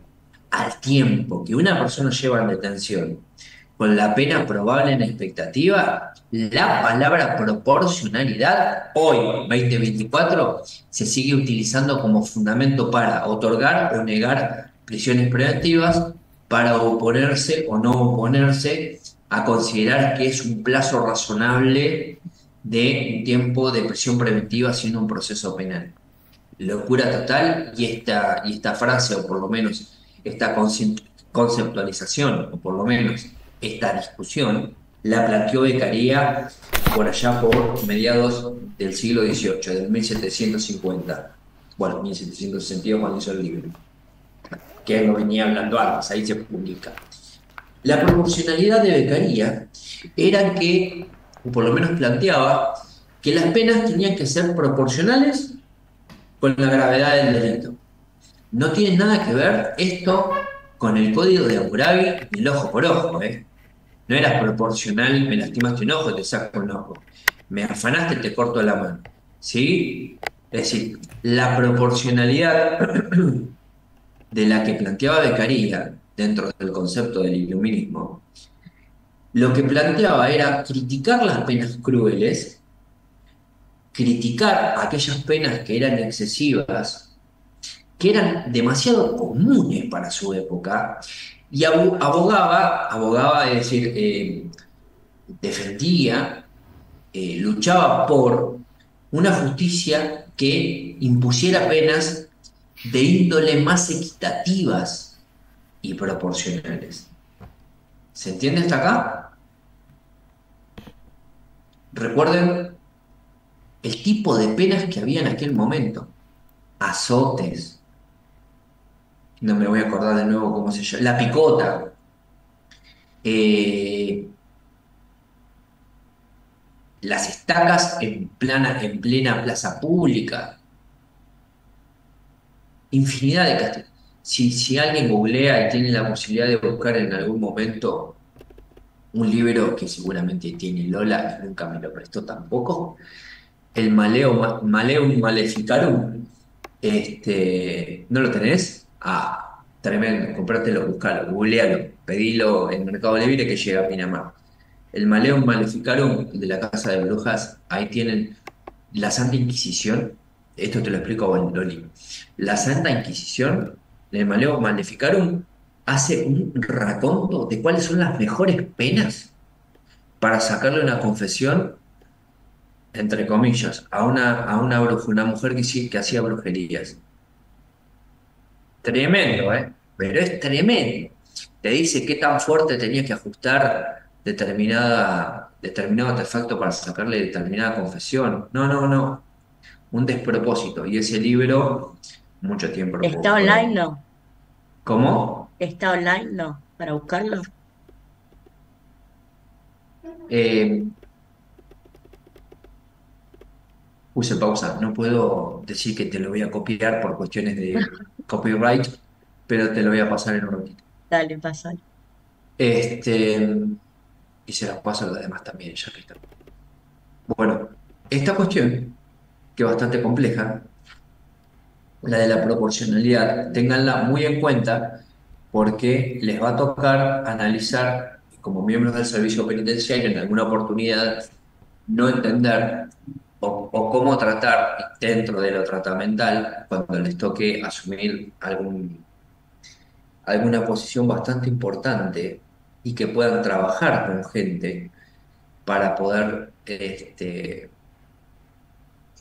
al tiempo que una persona lleva en detención con la pena probable en expectativa, la palabra proporcionalidad hoy, 2024, se sigue utilizando como fundamento para otorgar o negar prisiones preventivas, para oponerse o no oponerse a considerar que es un plazo razonable de un tiempo de prisión preventiva siendo un proceso penal. Locura total, y esta frase, o por lo menos esta conceptualización, o por lo menos esta discusión, la planteó Beccaria por allá por mediados del siglo XVIII, del 1750. Bueno, 1762 cuando hizo el libro, que él no venía hablando antes, ahí se publica. La proporcionalidad de Beccaria era que, o por lo menos planteaba, que las penas tenían que ser proporcionales con la gravedad del delito. No tiene nada que ver esto con el código de Hammurabi ni el ojo por ojo, No era proporcional, me lastimaste un ojo, te saco un ojo. Me afanaste, te corto la mano. ¿Sí? Es decir, la proporcionalidad de la que planteaba Beccaria dentro del concepto del iluminismo, lo que planteaba era criticar las penas crueles, criticar aquellas penas que eran excesivas, que eran demasiado comunes para su época, y abogaba, es decir, defendía, luchaba por una justicia que impusiera penas de índole más equitativas y proporcionales. ¿Se entiende hasta acá? Recuerden el tipo de penas que había en aquel momento. Azotes. No me voy a acordar de nuevo cómo se llama. La picota. Eh, las estacas en plena plaza pública. Infinidad de castigos. Si alguien googlea y tiene la posibilidad de buscar en algún momento un libro que seguramente tiene Lola, y nunca me lo prestó tampoco, el Maleum Maleficarum, ¿no lo tenés? Ah, tremendo, comprátelo, buscalo, googlealo, pedilo en Mercado Libre que llega a Pinamar. El Maleum Maleficarum de la Casa de Brujas, ahí tienen la Santa Inquisición, esto te lo explico en Loli. La Santa Inquisición, el Maleum Maleficarum, hace un raconto de cuáles son las mejores penas para sacarle una confesión, entre comillas, a una bruja, una mujer que hacía brujerías. Tremendo, ¿eh? Pero es tremendo. Te dice qué tan fuerte tenía que ajustar determinado artefacto para sacarle determinada confesión. No, no, no. Un despropósito. Y ese libro, mucho tiempo lo ¿Está puedo. online? No. ¿Cómo? ¿Está online? No. ¿Para buscarlo? Eh, Puse pausa. No puedo decir que te lo voy a copiar por cuestiones de copyright, pero te lo voy a pasar en un ratito. Dale, pásale. Y se las paso a los demás también, ya que está. Bueno, esta cuestión, que es bastante compleja, la de la proporcionalidad, ténganla muy en cuenta porque les va a tocar analizar, como miembros del servicio penitenciario, en alguna oportunidad, no entender o cómo tratar dentro de lo tratamental cuando les toque asumir alguna posición bastante importante y que puedan trabajar con gente para poder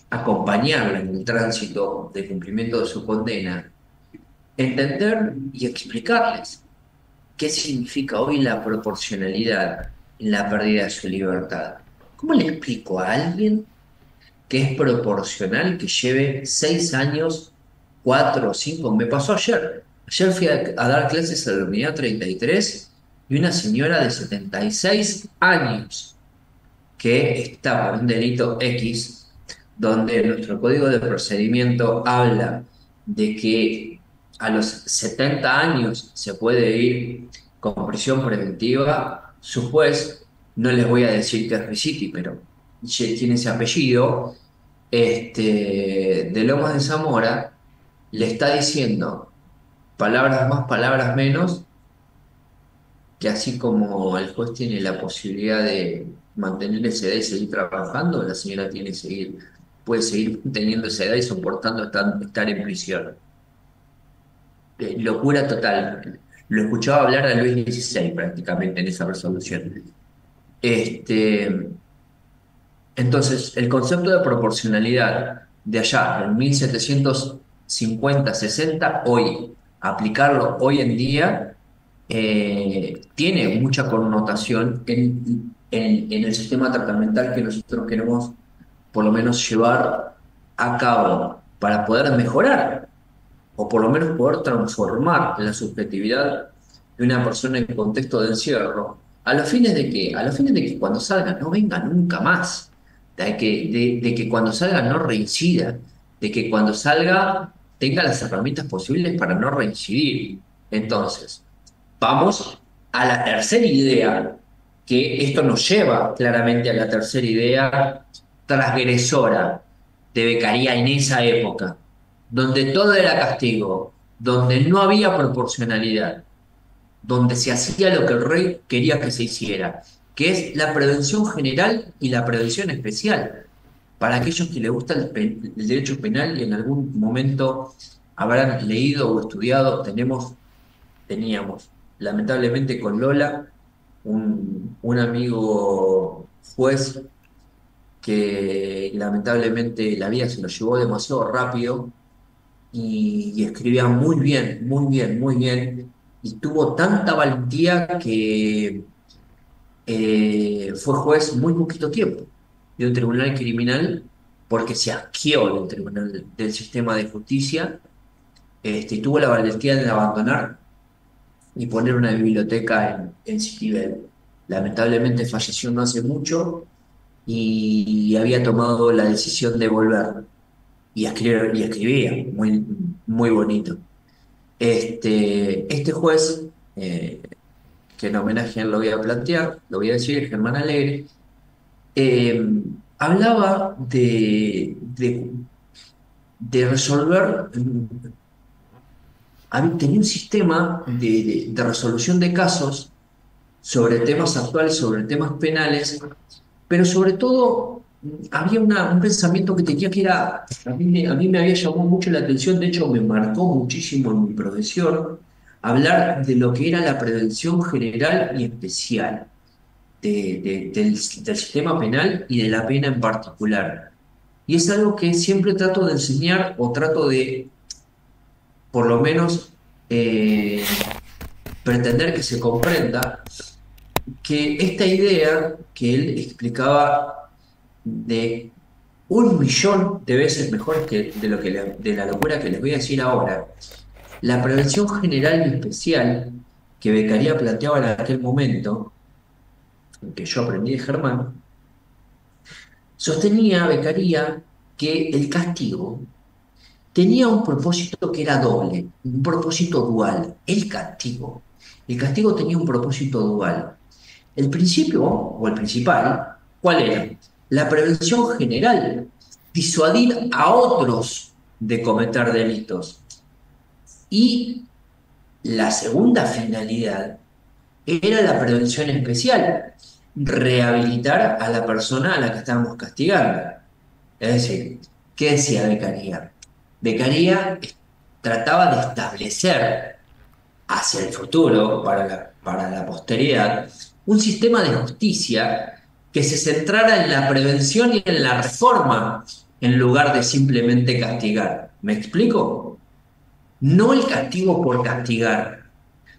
acompañarla en el tránsito de cumplimiento de su condena, entender y explicarles qué significa hoy la proporcionalidad en la pérdida de su libertad. ¿Cómo le explico a alguien que es proporcional que lleve 6 años, 4 o 5? Me pasó ayer. Ayer fui a dar clases a la unidad 33 y una señora de 76 años que está por un delito X, donde nuestro código de procedimiento habla de que a los 70 años se puede ir con prisión preventiva. Su juez, no les voy a decir que es Risiti, pero tiene ese apellido, de Lomas de Zamora, le está diciendo palabras más, palabras menos, que así como el juez tiene la posibilidad de mantener esa edad y seguir trabajando, la señora puede seguir teniendo esa edad y soportando estar en prisión. Locura total. Lo escuchaba hablar a Luis XVI prácticamente en esa resolución. Entonces, el concepto de proporcionalidad de allá, en 1750-60, hoy, aplicarlo hoy en día, tiene mucha connotación en el sistema tratamental que nosotros queremos por lo menos llevar a cabo para poder mejorar o por lo menos poder transformar la subjetividad de una persona en contexto de encierro, a los fines de que, cuando salga no venga nunca más, de que cuando salga no reincida, de que cuando salga tenga las herramientas posibles para no reincidir. Entonces, vamos a la tercera idea que esto nos lleva claramente a la tercera idea transgresora de Beccaria en esa época, donde todo era castigo, donde no había proporcionalidad, donde se hacía lo que el rey quería que se hiciera, que es la prevención general y la prevención especial. Para aquellos que les gusta el derecho penal y en algún momento habrán leído o estudiado, teníamos, lamentablemente con Lola, un amigo juez que lamentablemente la vida se lo llevó demasiado rápido y escribía muy bien, muy bien, muy bien, y tuvo tanta valentía que fue juez muy poquito tiempo de un tribunal criminal porque se asqueó del tribunal, del sistema de justicia, y tuvo la valentía de abandonar y poner una biblioteca en Citibel. Lamentablemente falleció no hace mucho y había tomado la decisión de volver y escribía muy, muy bonito. Este juez, que en homenaje a él lo voy a plantear, lo voy a decir, Germán Alegre, eh, hablaba de resolver, tenía un sistema de resolución de casos sobre temas actuales, sobre temas penales, pero sobre todo había un pensamiento que tenía que era, a mí me había llamado mucho la atención, de hecho me marcó muchísimo en mi profesión, hablar de lo que era la prevención general y especial del sistema penal y de la pena en particular. Y es algo que siempre trato de enseñar o trato de, por lo menos, pretender que se comprenda que esta idea que él explicaba de 1 millón de veces mejor que de la locura que les voy a decir ahora, la prevención general y especial que Beccaria planteaba en aquel momento, que yo aprendí de Germán, sostenía Beccaria que el castigo tenía un propósito que era doble, un propósito dual, el castigo. El castigo tenía un propósito dual. El principio, o el principal, ¿cuál era? La prevención general, disuadir a otros de cometer delitos. Y la segunda finalidad era la prevención especial, rehabilitar a la persona a la que estábamos castigando. Es decir, ¿qué decía Beccaria? Beccaria trataba de establecer hacia el futuro, para la posteridad, un sistema de justicia que se centrara en la prevención y en la reforma, en lugar de simplemente castigar. ¿Me explico? No el castigo por castigar,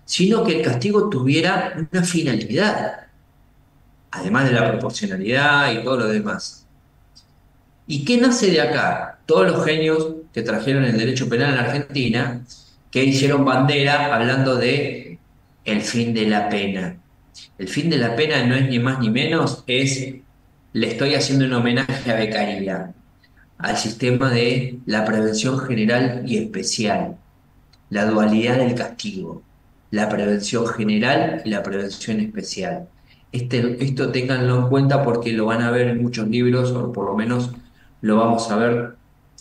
sino que el castigo tuviera una finalidad, además de la proporcionalidad y todo lo demás. ¿Y qué nace de acá? Todos los genios que trajeron el derecho penal en Argentina, que hicieron bandera hablando de el fin de la pena. El fin de la pena no es ni más ni menos, le estoy haciendo un homenaje a Beccaria, al sistema de la prevención general y especial, la dualidad del castigo, la prevención general y la prevención especial. Esto ténganlo en cuenta porque lo van a ver en muchos libros, o por lo menos lo vamos a ver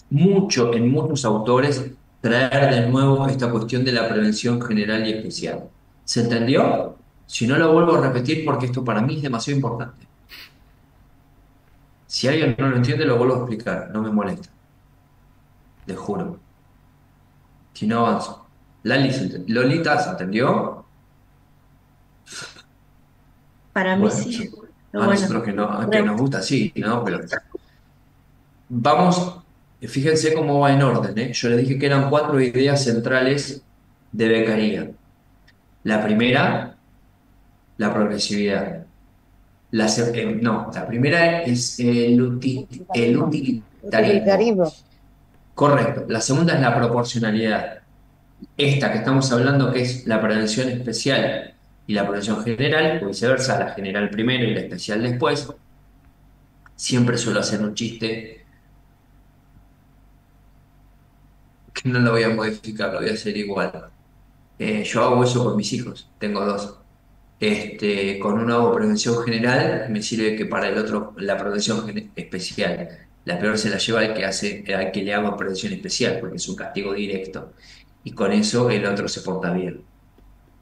mucho en muchos autores, traer de nuevo esta cuestión de la prevención general y especial. ¿Se entendió? Si no, lo vuelvo a repetir porque esto para mí es demasiado importante. Si alguien no lo entiende, lo vuelvo a explicar, no me molesta. Les juro. Si no, avanzo. Lolita, ¿se entendió? Para mí Bueno, sí. a nosotros que nos gusta, sí, ¿no? Pero vamos, fíjense cómo va en orden, ¿eh? Yo les dije que eran 4 ideas centrales de Beccaria. La primera, la progresividad. La primera es el utilitarismo. Utilitarismo. Correcto. La segunda es la proporcionalidad. Esta que estamos hablando, que es la prevención especial y la prevención general, o viceversa, la general primero y la especial después. Siempre suelo hacer un chiste que no lo voy a modificar, lo voy a hacer igual. Yo hago eso con mis hijos, tengo 2. Con una hago prevención general, me sirve que para el otro la prevención especial. La peor se la lleva al que le hago prevención especial, porque es un castigo directo. Y con eso el otro se porta bien.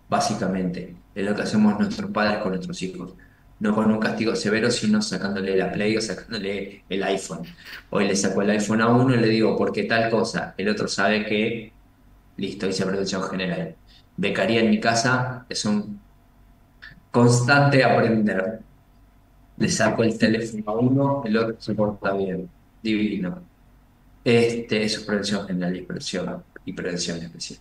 Básicamente, es lo que hacemos nuestros padres con nuestros hijos. No con un castigo severo, sino sacándole la Play o sacándole el iPhone. Hoy le saco el iPhone a uno y le digo, ¿por qué tal cosa? El otro sabe que, listo, hice prevención general. Becaría en mi casa es un constante aprender. Le saco el teléfono a uno, el otro se porta bien. Divino. Eso es prevención general y prevención especial.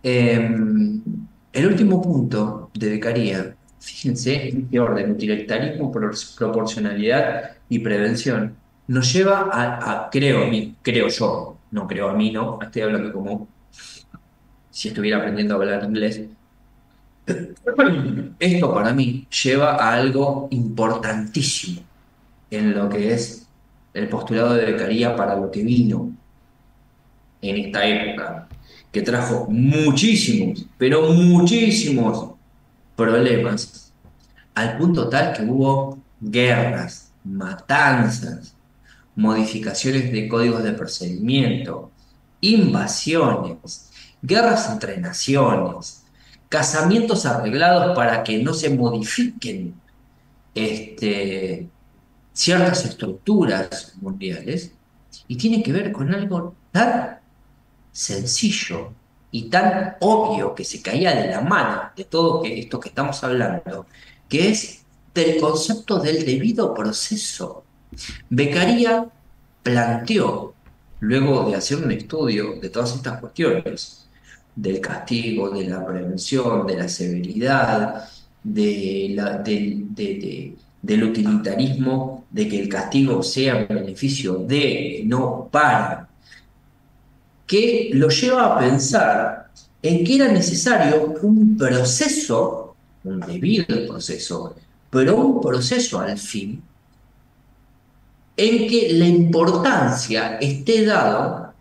El último punto de becaría, fíjense en qué orden: utilitarismo, proporcionalidad y prevención, nos lleva creo yo, no creo a mí, no, estoy hablando como si estuviera aprendiendo a hablar inglés. Esto para mí lleva a algo importantísimo en lo que es el postulado de becaría para lo que vino en esta época, que trajo muchísimos, pero muchísimos problemas, al punto tal que hubo guerras, matanzas, modificaciones de códigos de procedimiento, invasiones, guerras entre naciones, casamientos arreglados para que no se modifiquen ciertas estructuras mundiales, y tiene que ver con algo tan sencillo y tan obvio que se caía de la mano de todo esto que estamos hablando, que es del concepto del debido proceso. Beccaria planteó, luego de hacer un estudio de todas estas cuestiones, del castigo, de la prevención, de la severidad, del utilitarismo, de que el castigo sea en beneficio de, no para, que lo lleva a pensar en que era necesario un proceso, un debido proceso, pero un proceso al fin, en que la importancia esté dada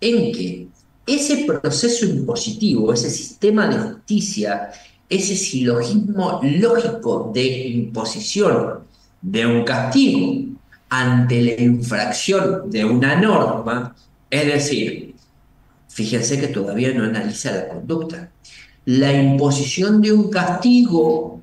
en que ese proceso impositivo, ese sistema de justicia, ese silogismo lógico de imposición de un castigo ante la infracción de una norma, es decir, fíjense que todavía no analiza la conducta. La imposición de un castigo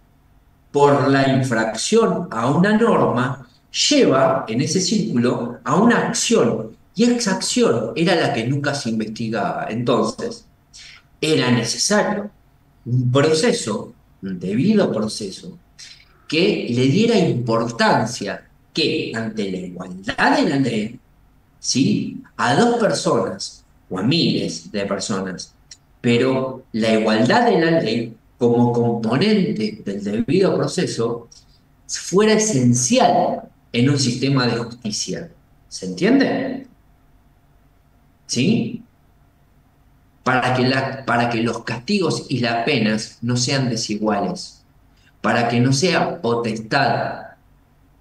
por la infracción a una norma lleva en ese círculo a una acción, y esa acción era la que nunca se investigaba. Entonces, era necesario un proceso, un debido proceso, que le diera importancia que ante la igualdad de la ley, ¿sí?, a dos personas o a miles de personas, pero la igualdad de la ley como componente del debido proceso fuera esencial en un sistema de justicia. ¿Se entiende? ¿Sí? Para que los castigos y las penas no sean desiguales, para que no sea potestad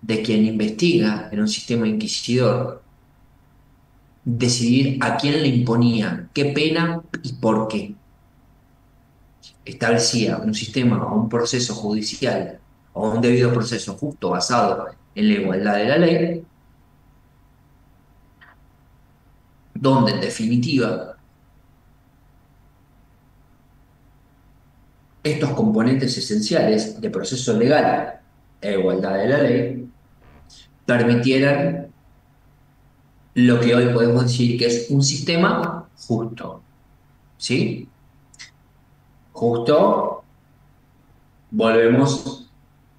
de quien investiga en un sistema inquisidor decidir a quién le imponía qué pena y por qué. Establecía un sistema o un proceso judicial o un debido proceso justo basado en la igualdad de la ley, donde en definitiva estos componentes esenciales de proceso legal e igualdad de la ley permitieran lo que hoy podemos decir que es un sistema justo. ¿Sí? Justo, volvemos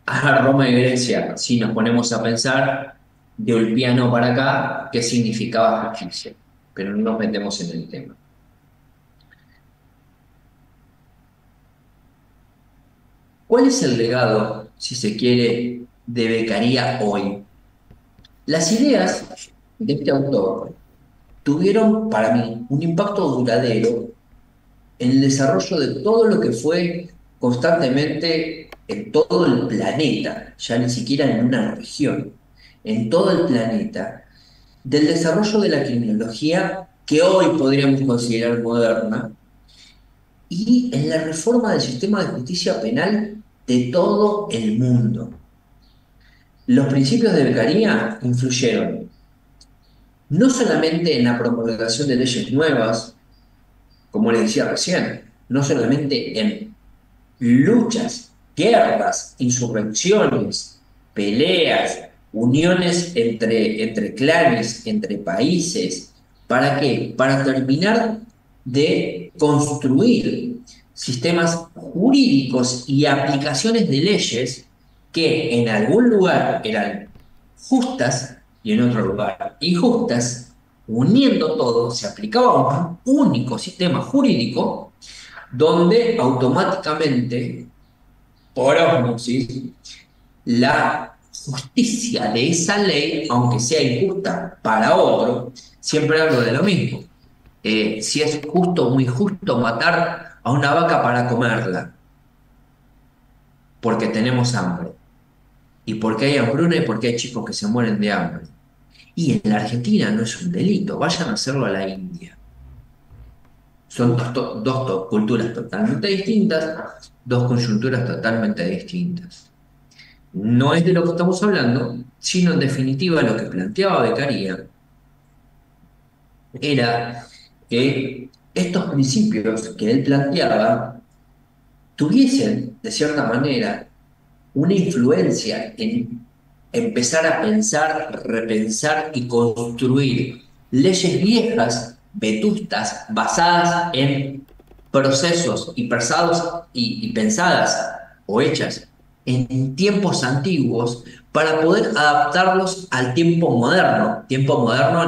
a Roma y Grecia. Si nos ponemos a pensar de Ulpiano para acá, qué significaba justicia, pero no nos metemos en el tema. ¿Cuál es el legado, si se quiere, de Beccaria hoy? Las ideas de este autor tuvieron para mí un impacto duradero en el desarrollo de todo lo que fue constantemente en todo el planeta, ya ni siquiera en una región, en todo el planeta, del desarrollo de la criminología que hoy podríamos considerar moderna, y en la reforma del sistema de justicia penal de todo el mundo. Los principios de Beccaria influyeron no solamente en la promulgación de leyes nuevas, como les decía recién, no solamente en luchas, guerras, insurrecciones, peleas, uniones entre clanes, entre países. ¿Para qué? Para terminar de construir sistemas jurídicos y aplicaciones de leyes que en algún lugar eran justas y en otro lugar injustas. Uniendo todo, se aplicaba un único sistema jurídico donde automáticamente, por ósmosis, la justicia de esa ley, aunque sea injusta para otro, siempre hablo de lo mismo. Si es justo o muy justo matar a una vaca para comerla, porque tenemos hambre, y porque hay hambruna y porque hay chicos que se mueren de hambre. Y en la Argentina no es un delito, vayan a hacerlo a la India. Son dos culturas totalmente distintas, dos coyunturas totalmente distintas. No es de lo que estamos hablando, sino en definitiva lo que planteaba Beccaria era que estos principios que él planteaba tuviesen, de cierta manera, una influencia en empezar a pensar, repensar y construir leyes viejas, vetustas, basadas en procesos y pensadas o hechas en tiempos antiguos para poder adaptarlos al tiempo moderno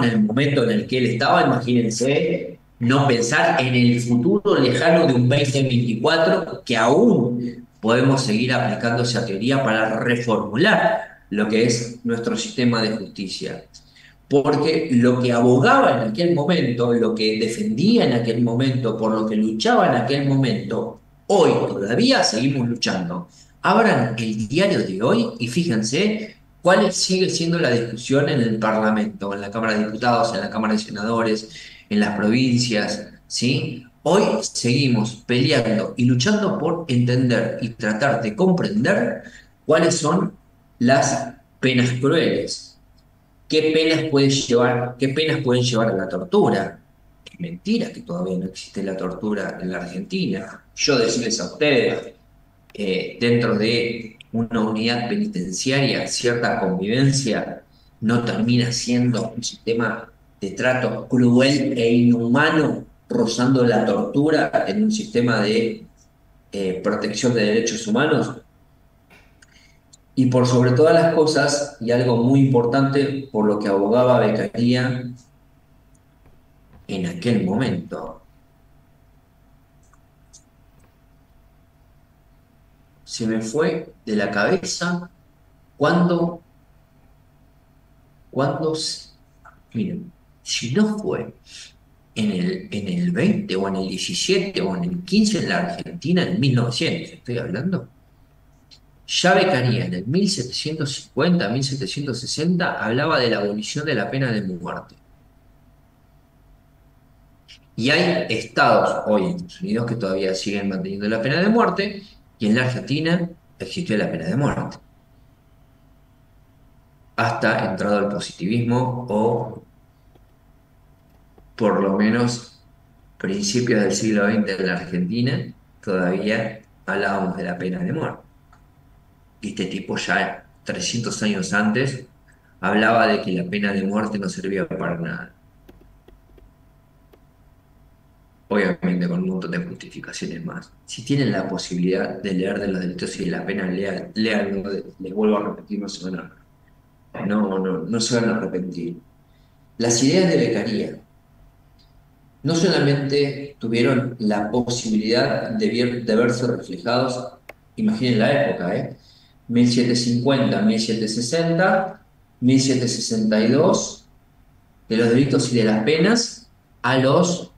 en el momento en el que él estaba. Imagínense no pensar en el futuro lejano de un 2024 que aún podemos seguir aplicando esa teoría para reformular lo que es nuestro sistema de justicia. Porque lo que abogaba en aquel momento, lo que defendía en aquel momento, por lo que luchaba en aquel momento, hoy todavía seguimos luchando. Abran el diario de hoy y fíjense cuál sigue siendo la discusión en el Parlamento, en la Cámara de Diputados, en la Cámara de Senadores, en las provincias, ¿sí? Hoy seguimos peleando y luchando por entender y tratar de comprender cuáles son las penas crueles. ¿Qué penas pueden llevar a la tortura? Es mentira que todavía no existe la tortura en la Argentina. Yo decirles a ustedes, dentro de una unidad penitenciaria, cierta convivencia no termina siendo un sistema de trato cruel e inhumano, rozando la tortura en un sistema de protección de derechos humanos. Y por sobre todas las cosas, y algo muy importante por lo que abogaba Beccaria en aquel momento, se me fue de la cabeza cuando miren, si no fue en el 20 o en el 17 o en el 15 en la Argentina, en 1900, estoy hablando. Ya Beccaria en el 1750, 1760 hablaba de la abolición de la pena de muerte. Y hay estados hoy en Estados Unidos que todavía siguen manteniendo la pena de muerte, y en la Argentina existió la pena de muerte. Hasta entrado el positivismo o por lo menos principios del siglo XX en la Argentina, todavía hablábamos de la pena de muerte. Y este tipo ya 300 años antes hablaba de que la pena de muerte no servía para nada. Obviamente con un montón de justificaciones más. Si tienen la posibilidad de leer de los delitos y de la pena, leanlo. Les vuelvo a repetir, no se van a arrepentir. Las ideas de Beccaria no solamente tuvieron la posibilidad de verse reflejados, imaginen la época, 1750, 1760, 1762, de los delitos y de las penas, a los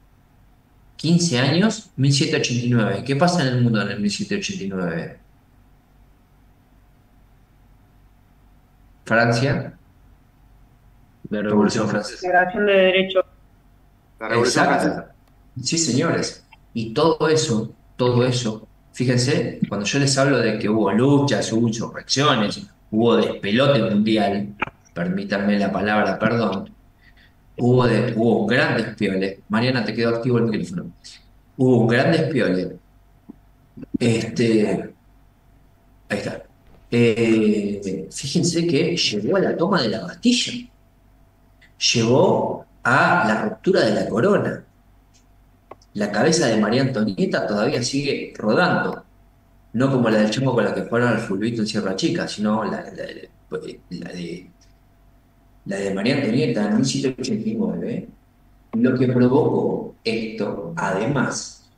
15 años, 1789. ¿Qué pasa en el mundo en el 1789? Francia, La Revolución Francesa. Generación de derechos. La Revolución Exacto. Francesa. Sí, señores. Y todo eso Fíjense, cuando yo les hablo de que hubo luchas, hubo insurrecciones, hubo despelote mundial, permítanme la palabra, perdón, hubo un gran despiole. Mariana, te quedó activo el micrófono. Hubo un gran despiole. Este, ahí está. Fíjense que llegó a la toma de la Bastilla, llegó a la ruptura de la corona. La cabeza de María Antonieta todavía sigue rodando, no como la del Chaco con la que fueron al fulbito en Sierra Chica, sino la de María Antonieta en 1789, lo que provocó esto, además,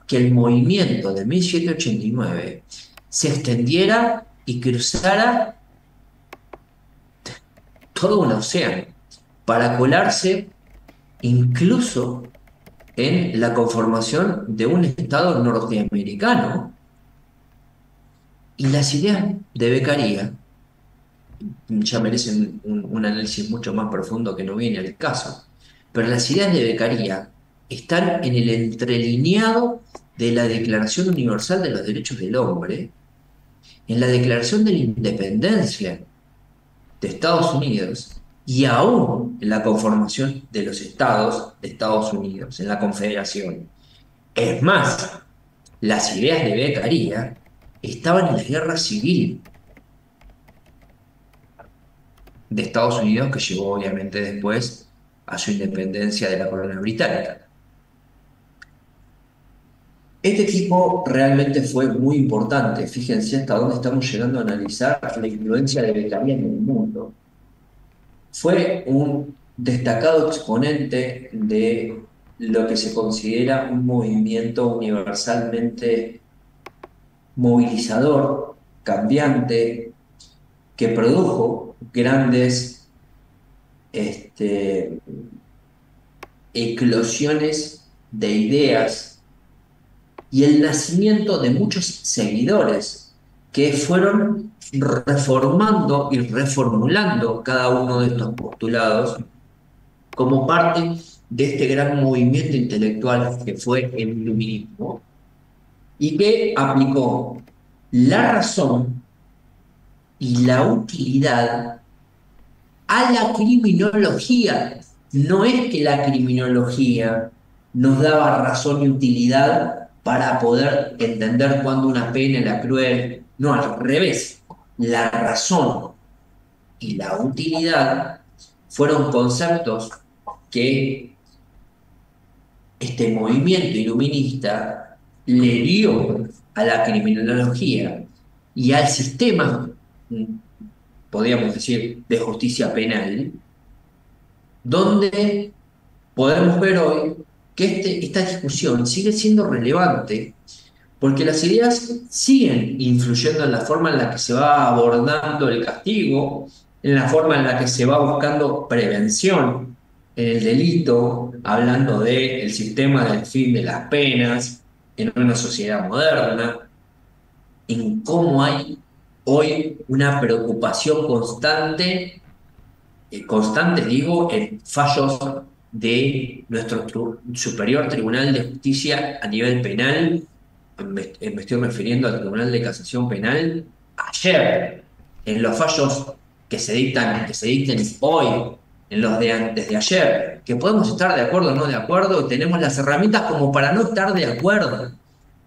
que el movimiento de 1789 se extendiera y cruzara todo un océano para colarse incluso en la conformación de un Estado norteamericano. Y las ideas de Beccaria ya merecen un análisis mucho más profundo que no viene al caso, pero las ideas de Beccaria están en el entrelineado de la Declaración Universal de los Derechos del Hombre, en la Declaración de la Independencia de Estados Unidos y aún en la conformación de los estados de Estados Unidos, en la Confederación. Es más, las ideas de Beccaria estaban en la guerra civil de Estados Unidos, que llevó obviamente después a su independencia de la corona británica. Este tipo realmente fue muy importante. Fíjense hasta dónde estamos llegando a analizar la influencia de Beccaria en el mundo. Fue un destacado exponente de lo que se considera un movimiento universalmente movilizador, cambiante, que produjo grandes eclosiones de ideas y el nacimiento de muchos seguidores que fueron reformando y reformulando cada uno de estos postulados como parte de este gran movimiento intelectual que fue el iluminismo y que aplicó la razón y la utilidad a la criminología. No es que la criminología nos daba razón y utilidad para poder entender cuándo una pena era cruel. No, al revés. La razón y la utilidad fueron conceptos que este movimiento iluminista le dio a la criminología y al sistema, podríamos decir, de justicia penal, donde podemos ver hoy que esta discusión sigue siendo relevante porque las ideas siguen influyendo en la forma en la que se va abordando el castigo, en la forma en la que se va buscando prevención en el delito, hablando del sistema del fin de las penas en una sociedad moderna, en cómo hay hoy una preocupación constante digo, en fallos de nuestro superior Tribunal de Justicia a nivel penal. Me estoy refiriendo al Tribunal de Casación Penal. Ayer, en los fallos que se dicten hoy, en los desde ayer, que podemos estar de acuerdo o no de acuerdo, tenemos las herramientas como para no estar de acuerdo.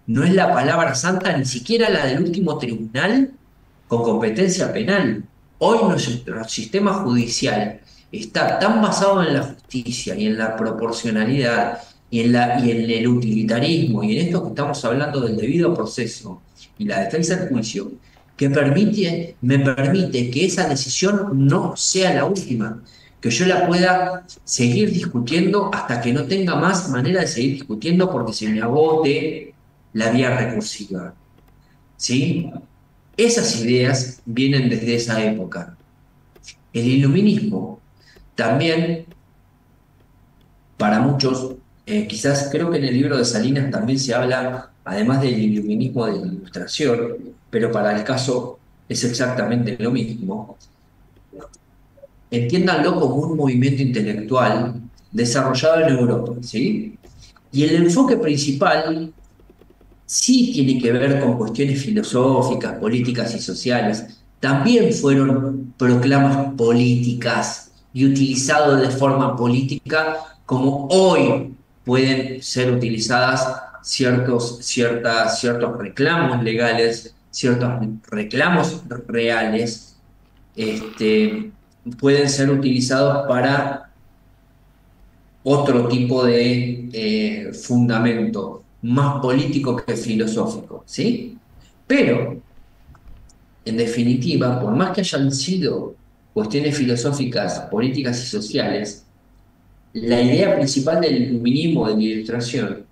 No es la palabra santa, ni siquiera la del último tribunal con competencia penal. Hoy nuestro sistema judicial está tan basado en la justicia y en la proporcionalidad y en el utilitarismo y en esto que estamos hablando del debido proceso y la defensa del juicio, que me permite que esa decisión no sea la última, que yo la pueda seguir discutiendo hasta que no tenga más manera de seguir discutiendo porque se me agote la vía recursiva. ¿Sí? Esas ideas vienen desde esa época. El iluminismo también, para muchos, quizás creo que en el libro de Salinas también se habla, además del iluminismo de la Ilustración, pero para el caso es exactamente lo mismo. Entiéndanlo como un movimiento intelectual desarrollado en Europa, ¿sí? Y el enfoque principal sí tiene que ver con cuestiones filosóficas, políticas y sociales. También fueron proclamas políticas y utilizados de forma política como hoy pueden ser utilizadas ciertos reclamos legales, ciertos reclamos reales, pueden ser utilizados para otro tipo de fundamento, más político que filosófico, ¿sí? Pero, en definitiva, por más que hayan sido cuestiones filosóficas, políticas y sociales, la idea principal del iluminismo, de la ilustración,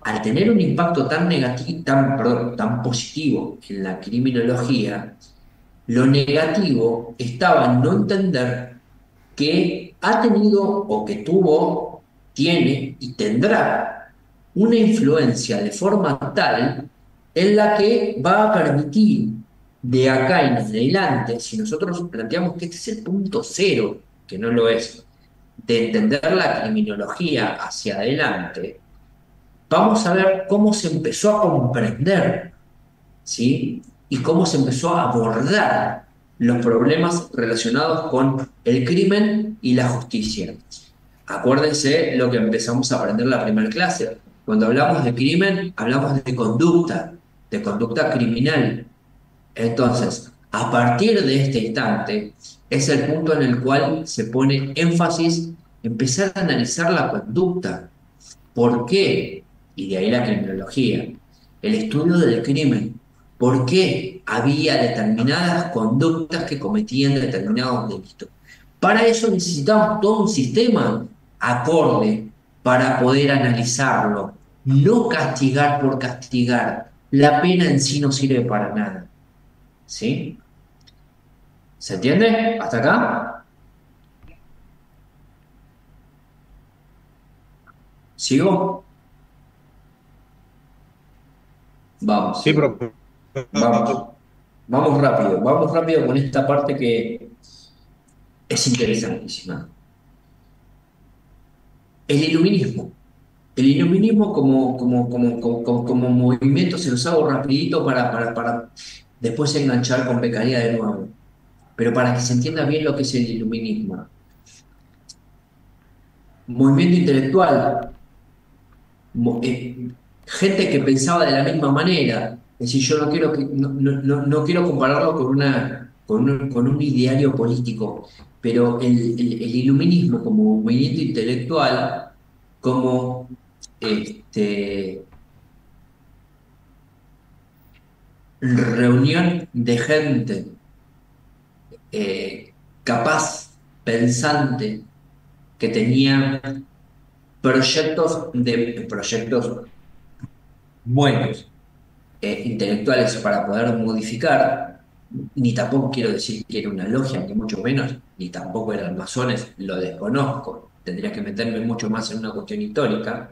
al tener un impacto tan negativo, perdón, tan positivo en la criminología, lo negativo estaba en no entender que ha tenido o que tuvo, tiene y tendrá una influencia de forma tal en la que va a permitir de acá en adelante, si nosotros planteamos que este es el punto cero, que no lo es, de entender la criminología hacia adelante, vamos a ver cómo se empezó a comprender, ¿sí? Y cómo se empezó a abordar los problemas relacionados con el crimen y la justicia. Acuérdense lo que empezamos a aprender en la primera clase. Cuando hablamos de crimen, hablamos de conducta criminal. Entonces, a partir de este instante, es el punto en el cual se pone énfasis en empezar a analizar la conducta. ¿Por qué? Y de ahí la criminología, el estudio del crimen. ¿Por qué había determinadas conductas que cometían determinados delitos? Para eso necesitamos todo un sistema acorde para poder analizarlo, no castigar por castigar. La pena en sí no sirve para nada. ¿Sí? ¿Se entiende? ¿Hasta acá? ¿Sigo? Vamos, Sí, sigo. profe. Vamos. Vamos rápido con esta parte que es interesantísima. El iluminismo. El iluminismo como movimiento, se los hago rapidito para después enganchar con Beccaria de nuevo. Pero para que se entienda bien lo que es el iluminismo. Movimiento intelectual. Gente que pensaba de la misma manera. Es decir, yo no quiero compararlo con un ideario político, pero el iluminismo como movimiento intelectual, como reunión de gente capaz, pensante, que tenía proyectos buenos, intelectuales para poder modificar, ni tampoco quiero decir que era una logia, ni mucho menos, ni tampoco eran masones, lo desconozco, tendría que meterme mucho más en una cuestión histórica,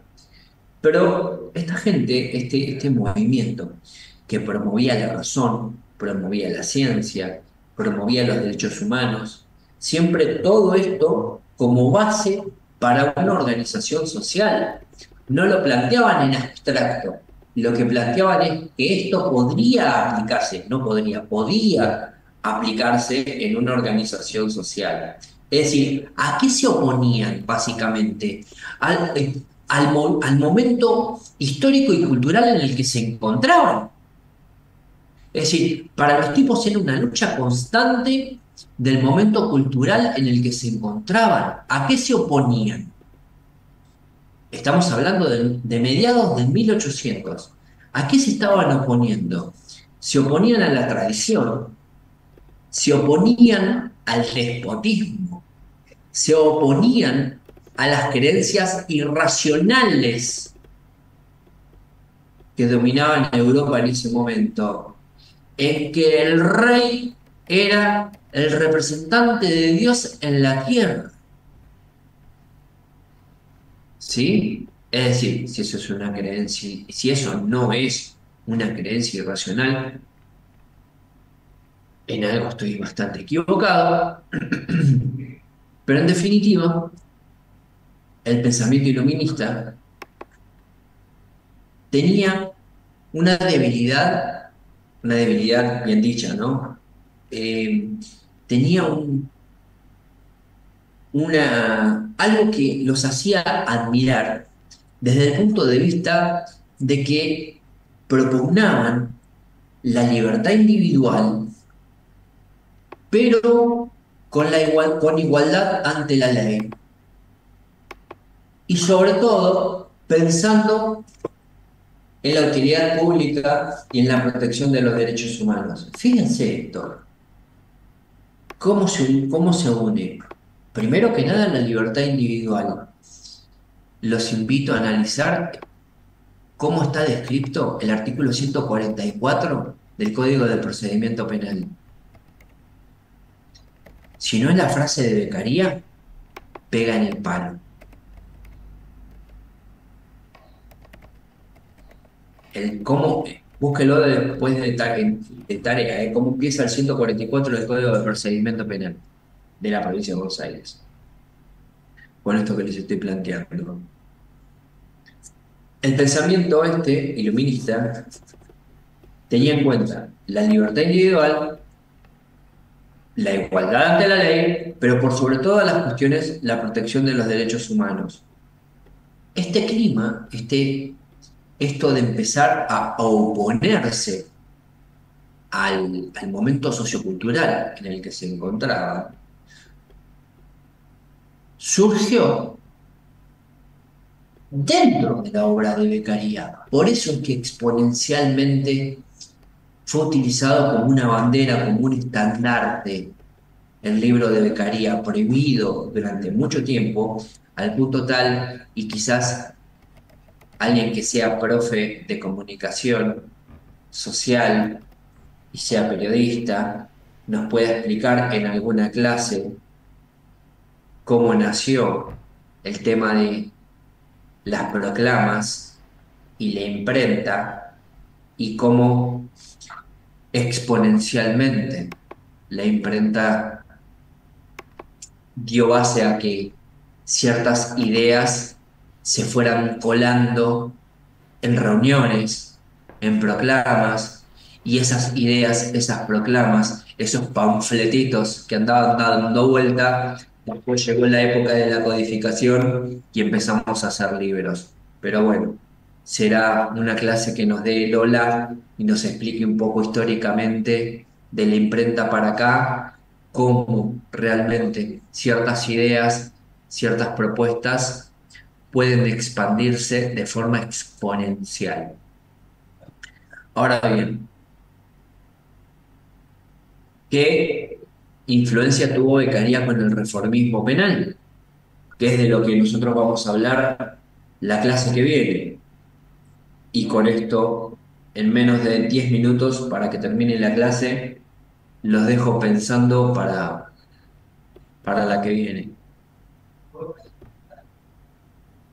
pero esta gente, este movimiento que promovía la razón, promovía la ciencia, promovía los derechos humanos, siempre todo esto como base para una organización social. No lo planteaban en abstracto, lo que planteaban es que esto podría aplicarse, no podría, podía aplicarse en una organización social. Es decir, ¿a qué se oponían básicamente? Al momento histórico y cultural en el que se encontraban. Es decir, para los tipos era una lucha constante del momento cultural en el que se encontraban. ¿A qué se oponían? Estamos hablando de mediados de 1800. ¿A qué se estaban oponiendo? Se oponían a la tradición, se oponían al despotismo, se oponían a las creencias irracionales que dominaban Europa en ese momento, en que el rey era el representante de Dios en la tierra. ¿Sí? Es decir, si eso es una creencia, si eso no es una creencia irracional, en algo estoy bastante equivocado, pero en definitiva, el pensamiento iluminista tenía una debilidad bien dicha, ¿no? Tenía algo que los hacía admirar desde el punto de vista de que propugnaban la libertad individual, pero con igualdad ante la ley. Y sobre todo, pensando en la utilidad pública y en la protección de los derechos humanos. Fíjense esto, cómo se une. Primero que nada, la libertad individual. Los invito a analizar cómo está descrito el artículo 144 del Código de Procedimiento Penal. Si no es la frase de Beccaria, pega en el palo. Búsquelo después de tarea, cómo empieza el 144 del Código de Procedimiento Penal de la provincia de Buenos Aires. Con esto que les estoy planteando. El pensamiento iluminista tenía en cuenta la libertad individual, la igualdad ante la ley, pero por sobre todas las cuestiones, la protección de los derechos humanos. Este clima, esto de empezar a oponerse al momento sociocultural en el que se encontraba, surgió dentro de la obra de Beccaria. Por eso es que exponencialmente fue utilizado como una bandera, como un estandarte, el libro de Beccaria, prohibido durante mucho tiempo, al punto tal, y quizás alguien que sea profe de comunicación social y sea periodista, nos pueda explicar en alguna clase cómo nació el tema de las proclamas y la imprenta y cómo exponencialmente la imprenta dio base a que ciertas ideas se fueran colando en reuniones, en proclamas, y esas ideas, esas proclamas, esos panfletitos que andaban dando vuelta, después llegó la época de la codificación y empezamos a hacer libros. Pero bueno, será una clase que nos dé Lola y nos explique un poco históricamente de la imprenta para acá, cómo realmente ciertas ideas, ciertas propuestas pueden expandirse de forma exponencial. Ahora bien, ¿qué influencia tuvo Beccaria con el reformismo penal? Que es de lo que nosotros vamos a hablar la clase que viene. Y con esto, en menos de 10 minutos para que termine la clase, los dejo pensando para la que viene.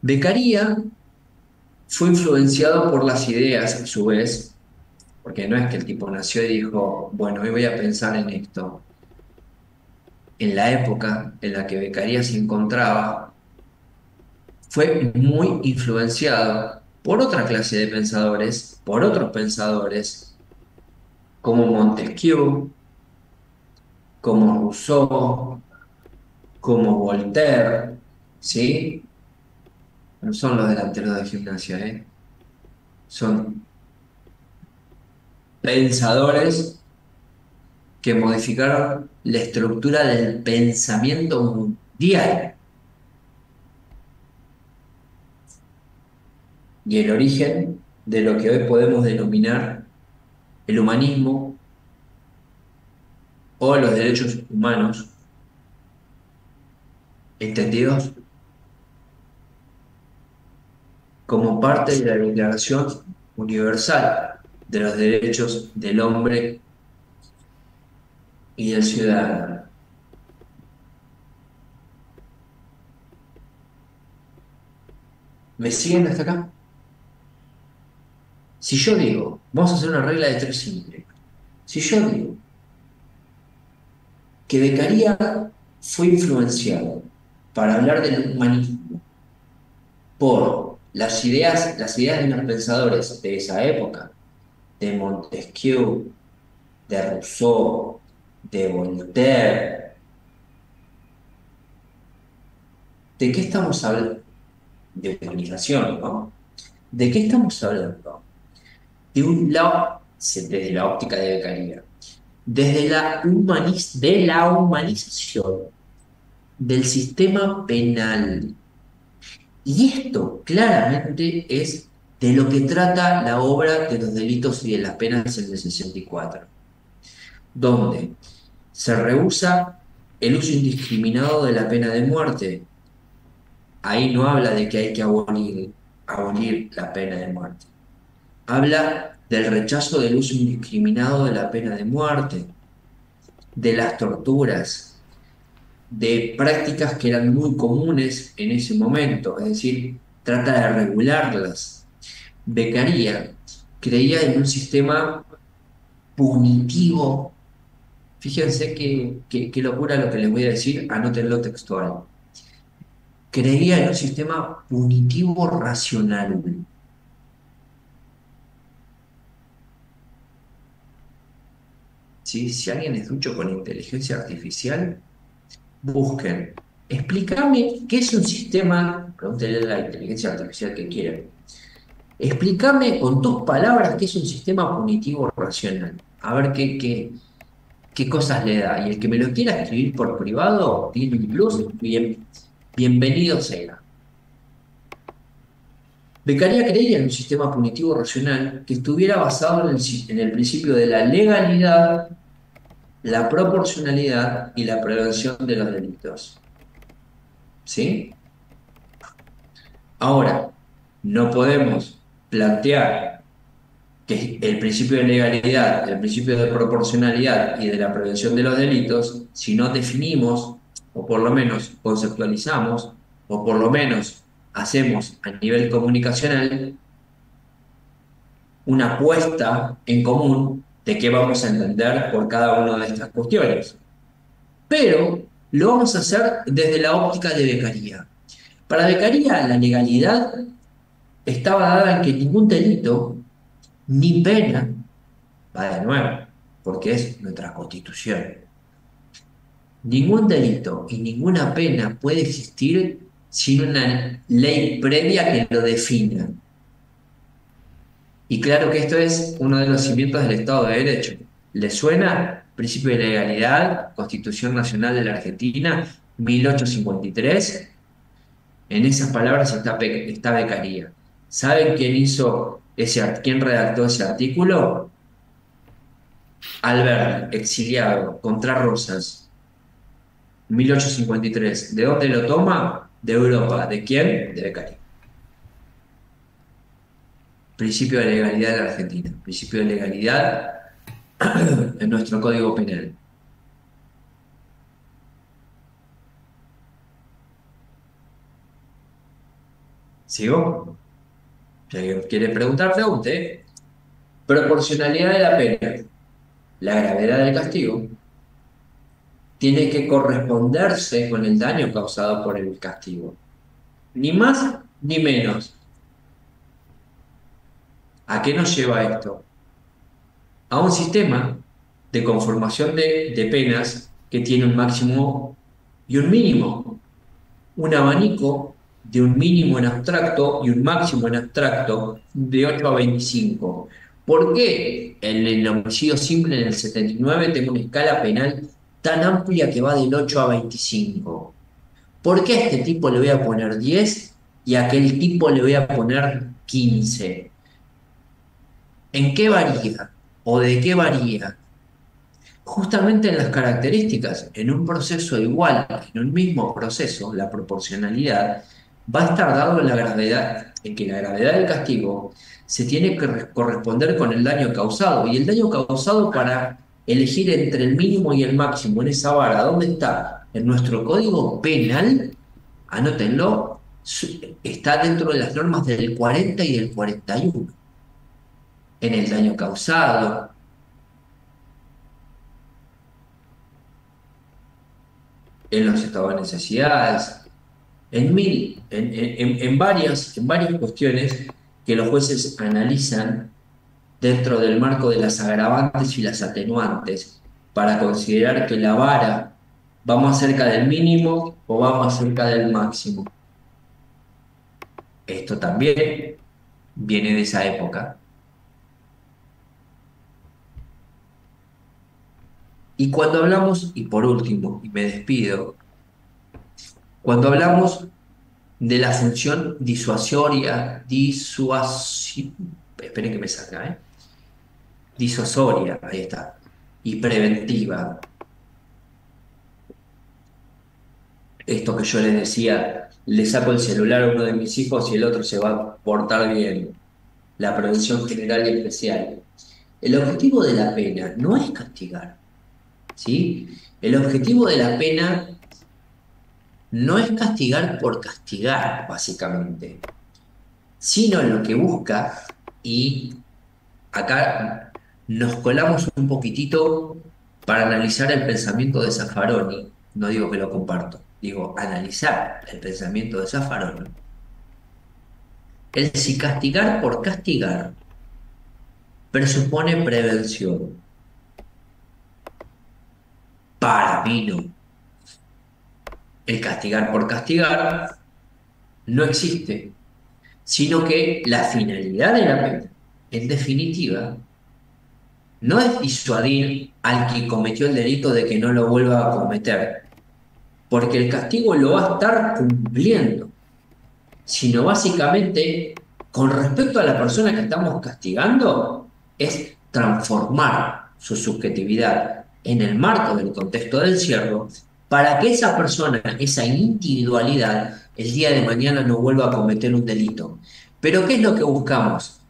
Beccaria fue influenciado por las ideas, a su vez, porque no es que el tipo nació y dijo, bueno, hoy voy a pensar en esto. En la época en la que Beccaria se encontraba, fue muy influenciado por otra clase de pensadores, por otros pensadores, como Montesquieu, como Rousseau, como Voltaire, ¿sí? No son los delanteros de Gimnasia, son pensadores que modificaron la estructura del pensamiento mundial y el origen de lo que hoy podemos denominar el humanismo o los derechos humanos, entendidos como parte de la Declaración Universal de los Derechos del Hombre y del Ciudadano. ¿Me siguen hasta acá? Si yo digo, vamos a hacer una regla de 3 simple. Si yo digo que Beccaria fue influenciado para hablar del humanismo por las ideas de los pensadores de esa época, de Montesquieu, de Rousseau, de Voltaire. ¿De qué estamos hablando? De humanización, ¿no? ¿De qué estamos hablando? De un lado, desde la óptica de Beccaria, desde de la humanización del sistema penal. Y esto claramente es de lo que trata la obra de los delitos y de las penas en el 64, donde se rehúsa el uso indiscriminado de la pena de muerte. Ahí no habla de que hay que abolir la pena de muerte. Habla del rechazo del uso indiscriminado de la pena de muerte, de las torturas, de prácticas que eran muy comunes en ese momento, es decir, trata de regularlas. Beccaria creía en un sistema punitivo. Fíjense qué locura lo que les voy a decir, anótenlo textual. Creía en un sistema punitivo racional. ¿Sí? Si alguien es ducho con inteligencia artificial, busquen. Explícame qué es un sistema, pregúntenle a la inteligencia artificial que quieran. Explícame con 2 palabras qué es un sistema punitivo racional. A ver qué cosas le da. Y el que me lo quiera escribir por privado, tiene un plus, bienvenido sea. Beccaria creía en un sistema punitivo racional que estuviera basado en el principio de la legalidad, la proporcionalidad y la prevención de los delitos. ¿Sí? Ahora, no podemos plantear que el principio de legalidad, el principio de proporcionalidad y de la prevención de los delitos, si no definimos, o por lo menos conceptualizamos, o por lo menos hacemos a nivel comunicacional una puesta en común de qué vamos a entender por cada una de estas cuestiones. Pero lo vamos a hacer desde la óptica de Beccaria. Para Beccaria, la legalidad estaba dada en que ningún delito ni pena, va de nuevo, porque es nuestra Constitución, ningún delito y ninguna pena puede existir sin una ley previa que lo defina. Y claro que esto es uno de los cimientos del Estado de Derecho. ¿Le suena? Principio de legalidad, Constitución Nacional de la Argentina, 1853. En esas palabras está Beccaria. ¿Saben quién redactó ese artículo? Alberdi, exiliado, contra Rosas, 1853. ¿De dónde lo toma? De Europa. ¿De quién? De Beccaria. Principio de legalidad de la Argentina. Principio de legalidad en nuestro Código Penal. ¿Sigo? Si alguien quiere preguntar, pregunte. Proporcionalidad de la pena. La gravedad del castigo tiene que corresponderse con el daño causado por el castigo. Ni más ni menos. ¿A qué nos lleva esto? A un sistema de conformación de penas que tiene un máximo y un mínimo. Un abanico de un mínimo en abstracto y un máximo en abstracto de 8 a 25. ¿Por qué en el homicidio simple en el 79 tengo una escala penal tan amplia que va del 8 a 25? ¿Por qué a este tipo le voy a poner 10 y a aquel tipo le voy a poner 15? ¿En qué varía? ¿O de qué varía? Justamente en las características. En un proceso igual, en un mismo proceso, la proporcionalidad va a estar dado en la gravedad, en que la gravedad del castigo se tiene que corresponder con el daño causado. Y el daño causado, para elegir entre el mínimo y el máximo en esa vara, ¿dónde está? En nuestro Código Penal, anótenlo, está dentro de las normas del 40 y del 41. En el daño causado, en los estados de necesidades, en varias cuestiones que los jueces analizan dentro del marco de las agravantes y las atenuantes para considerar que la vara va más cerca del mínimo o va más cerca del máximo. Esto también viene de esa época. Y cuando hablamos, y por último, y me despido, cuando hablamos de la función disuasoria, esperen que me salga, disuasoria, ahí está, y preventiva, esto que yo les decía, le saco el celular a uno de mis hijos y el otro se va a portar bien, la prevención general y especial. El objetivo de la pena no es castigar, ¿sí? El objetivo de la pena no es castigar por castigar, básicamente, sino lo que busca, y acá nos colamos un poquitito para analizar el pensamiento de Zaffaroni, no digo que lo comparto, digo analizar el pensamiento de Zaffaroni, el si castigar por castigar presupone prevención. Para mí no. El castigar por castigar no existe, sino que la finalidad de la pena, en definitiva, no es disuadir al que cometió el delito de que no lo vuelva a cometer, porque el castigo lo va a estar cumpliendo, sino básicamente, con respecto a la persona que estamos castigando, es transformar su subjetividad en el marco del contexto del encierro para que esa persona, esa individualidad, el día de mañana no vuelva a cometer un delito. Pero ¿qué es lo que buscamos?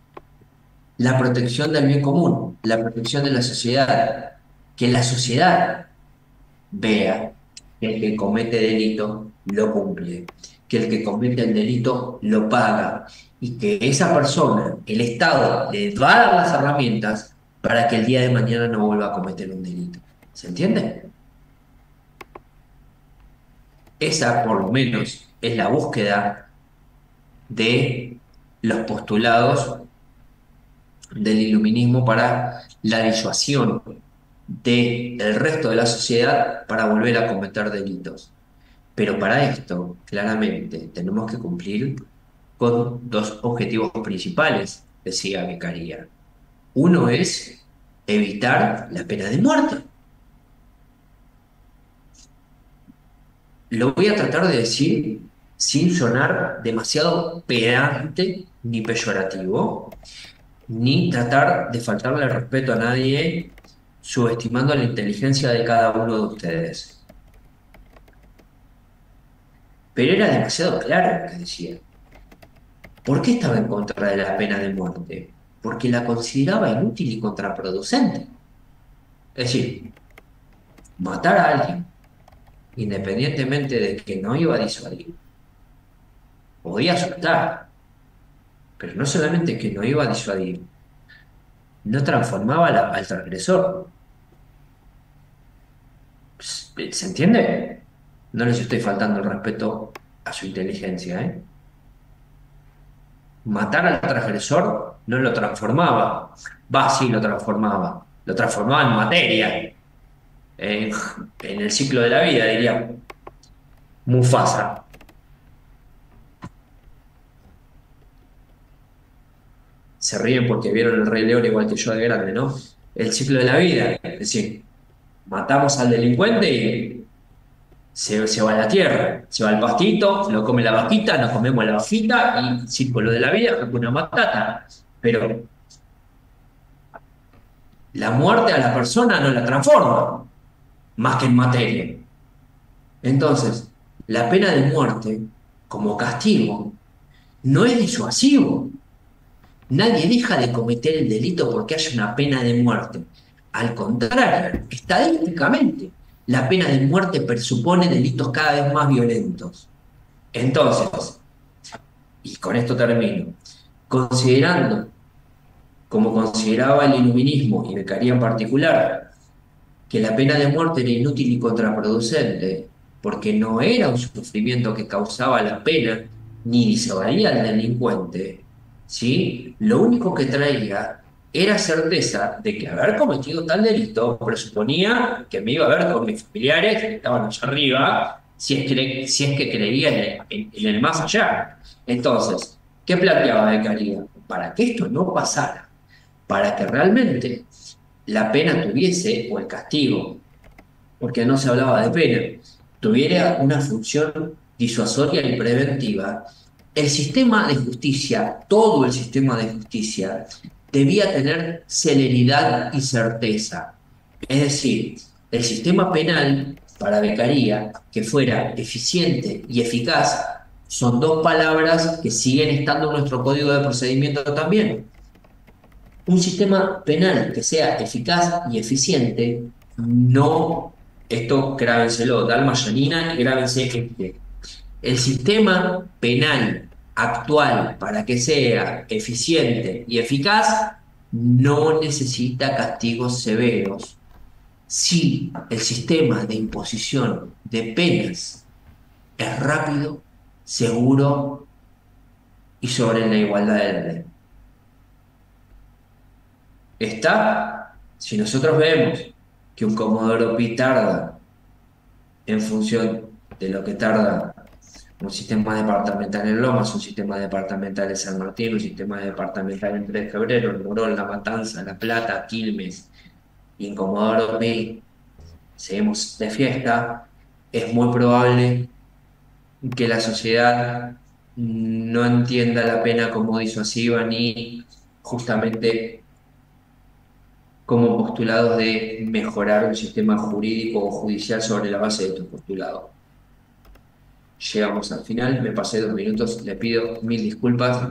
La protección del bien común, la protección de la sociedad, que la sociedad vea que el que comete delito lo cumple, que el que comete el delito lo paga y que esa persona, el Estado, le va a dar las herramientas para que el día de mañana no vuelva a cometer un delito. ¿Se entiende? Esa, por lo menos, es la búsqueda de los postulados del iluminismo para la disuasión del resto de la sociedad para volver a cometer delitos. Pero para esto, claramente, tenemos que cumplir con dos objetivos principales, decía Beccaria. Uno es evitar la pena de muerte. Lo voy a tratar de decir sin sonar demasiado pedante ni peyorativo, ni tratar de faltarle el respeto a nadie subestimando la inteligencia de cada uno de ustedes. Pero era demasiado claro lo que decía. ¿Por qué estaba en contra de la pena de muerte? Porque la consideraba inútil y contraproducente. Es decir, matar a alguien, independientemente de que no iba a disuadir, podía asustar, pero no solamente que no iba a disuadir, no transformaba al transgresor. ¿Se entiende? No les estoy faltando el respeto a su inteligencia, ¿eh? Matar al transgresor no lo transformaba. Sí lo transformaba. Lo transformaba en materia. En el ciclo de la vida, diría Mufasa. Se ríen porque vieron El Rey León igual que yo de grande, ¿no? El ciclo de la vida. Es decir, matamos al delincuente y se va a la tierra, se va al pastito, lo come la vaquita, nos comemos la vaquita y círculo de la vida, una matata. Pero la muerte a la persona no la transforma, más que en materia. Entonces, la pena de muerte, como castigo, no es disuasivo. Nadie deja de cometer el delito porque haya una pena de muerte. Al contrario, estadísticamente, la pena de muerte presupone delitos cada vez más violentos. Entonces, y con esto termino, considerando, como consideraba el iluminismo y Beccaria en particular, que la pena de muerte era inútil y contraproducente, porque no era un sufrimiento que causaba la pena, ni disuadía al delincuente, ¿sí? Lo único que traía era certeza de que haber cometido tal delito presuponía que me iba a ver con mis familiares que estaban allá arriba, si es que creía en el más allá. Entonces, ¿qué planteaba Beccaria? Para que esto no pasara, para que realmente la pena tuviese, o el castigo, porque no se hablaba de pena, tuviera una función disuasoria y preventiva, el sistema de justicia, todo el sistema de justicia, debía tener celeridad y certeza. Es decir, el sistema penal para Beccaria, que fuera eficiente y eficaz, son dos palabras que siguen estando en nuestro código de procedimiento también. Un sistema penal que sea eficaz y eficiente, no, esto grábenselo, Dalma Yanina, y grábense este. El sistema penal actual, para que sea eficiente y eficaz, no necesita castigos severos. Si el sistema de imposición de penas es rápido, seguro y sobre la igualdad de la ley. Si nosotros vemos que un Comodoro Pi tarda en función de lo que tarda un sistema departamental en Lomas, un sistema departamental en San Martín, un sistema departamental en 3 de Febrero, en Morón, La Matanza, La Plata, Quilmes, y en Comodoro Pi seguimos de fiesta, es muy probable que la sociedad no entienda la pena como disuasiva ni justamente como postulados de mejorar un sistema jurídico o judicial sobre la base de estos postulados. Llegamos al final, me pasé 2 minutos, le pido mil disculpas.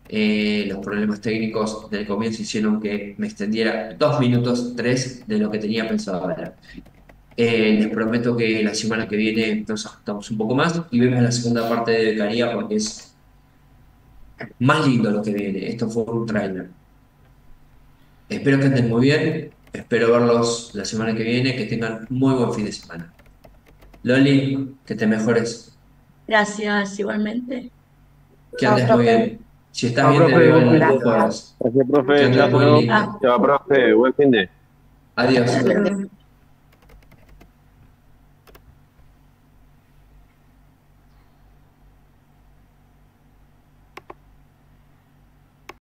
Los problemas técnicos del comienzo hicieron que me extendiera 2 minutos, 3 de lo que tenía pensado hablar. Les prometo que la semana que viene nos ajustamos un poco más y vemos la segunda parte de Beccaria porque es más lindo lo que viene. Esto fue un tráiler. Espero que estén muy bien, espero verlos la semana que viene, que tengan muy buen fin de semana. Loli, que te mejores. Gracias, igualmente. Que andes muy bien. Si estás Chao, bien, te profe, veo buen en fin los de. juegos. Gracias, Que profe. andes Chao, muy chao. lindo. Chao, profe. Buen fin de. Adiós.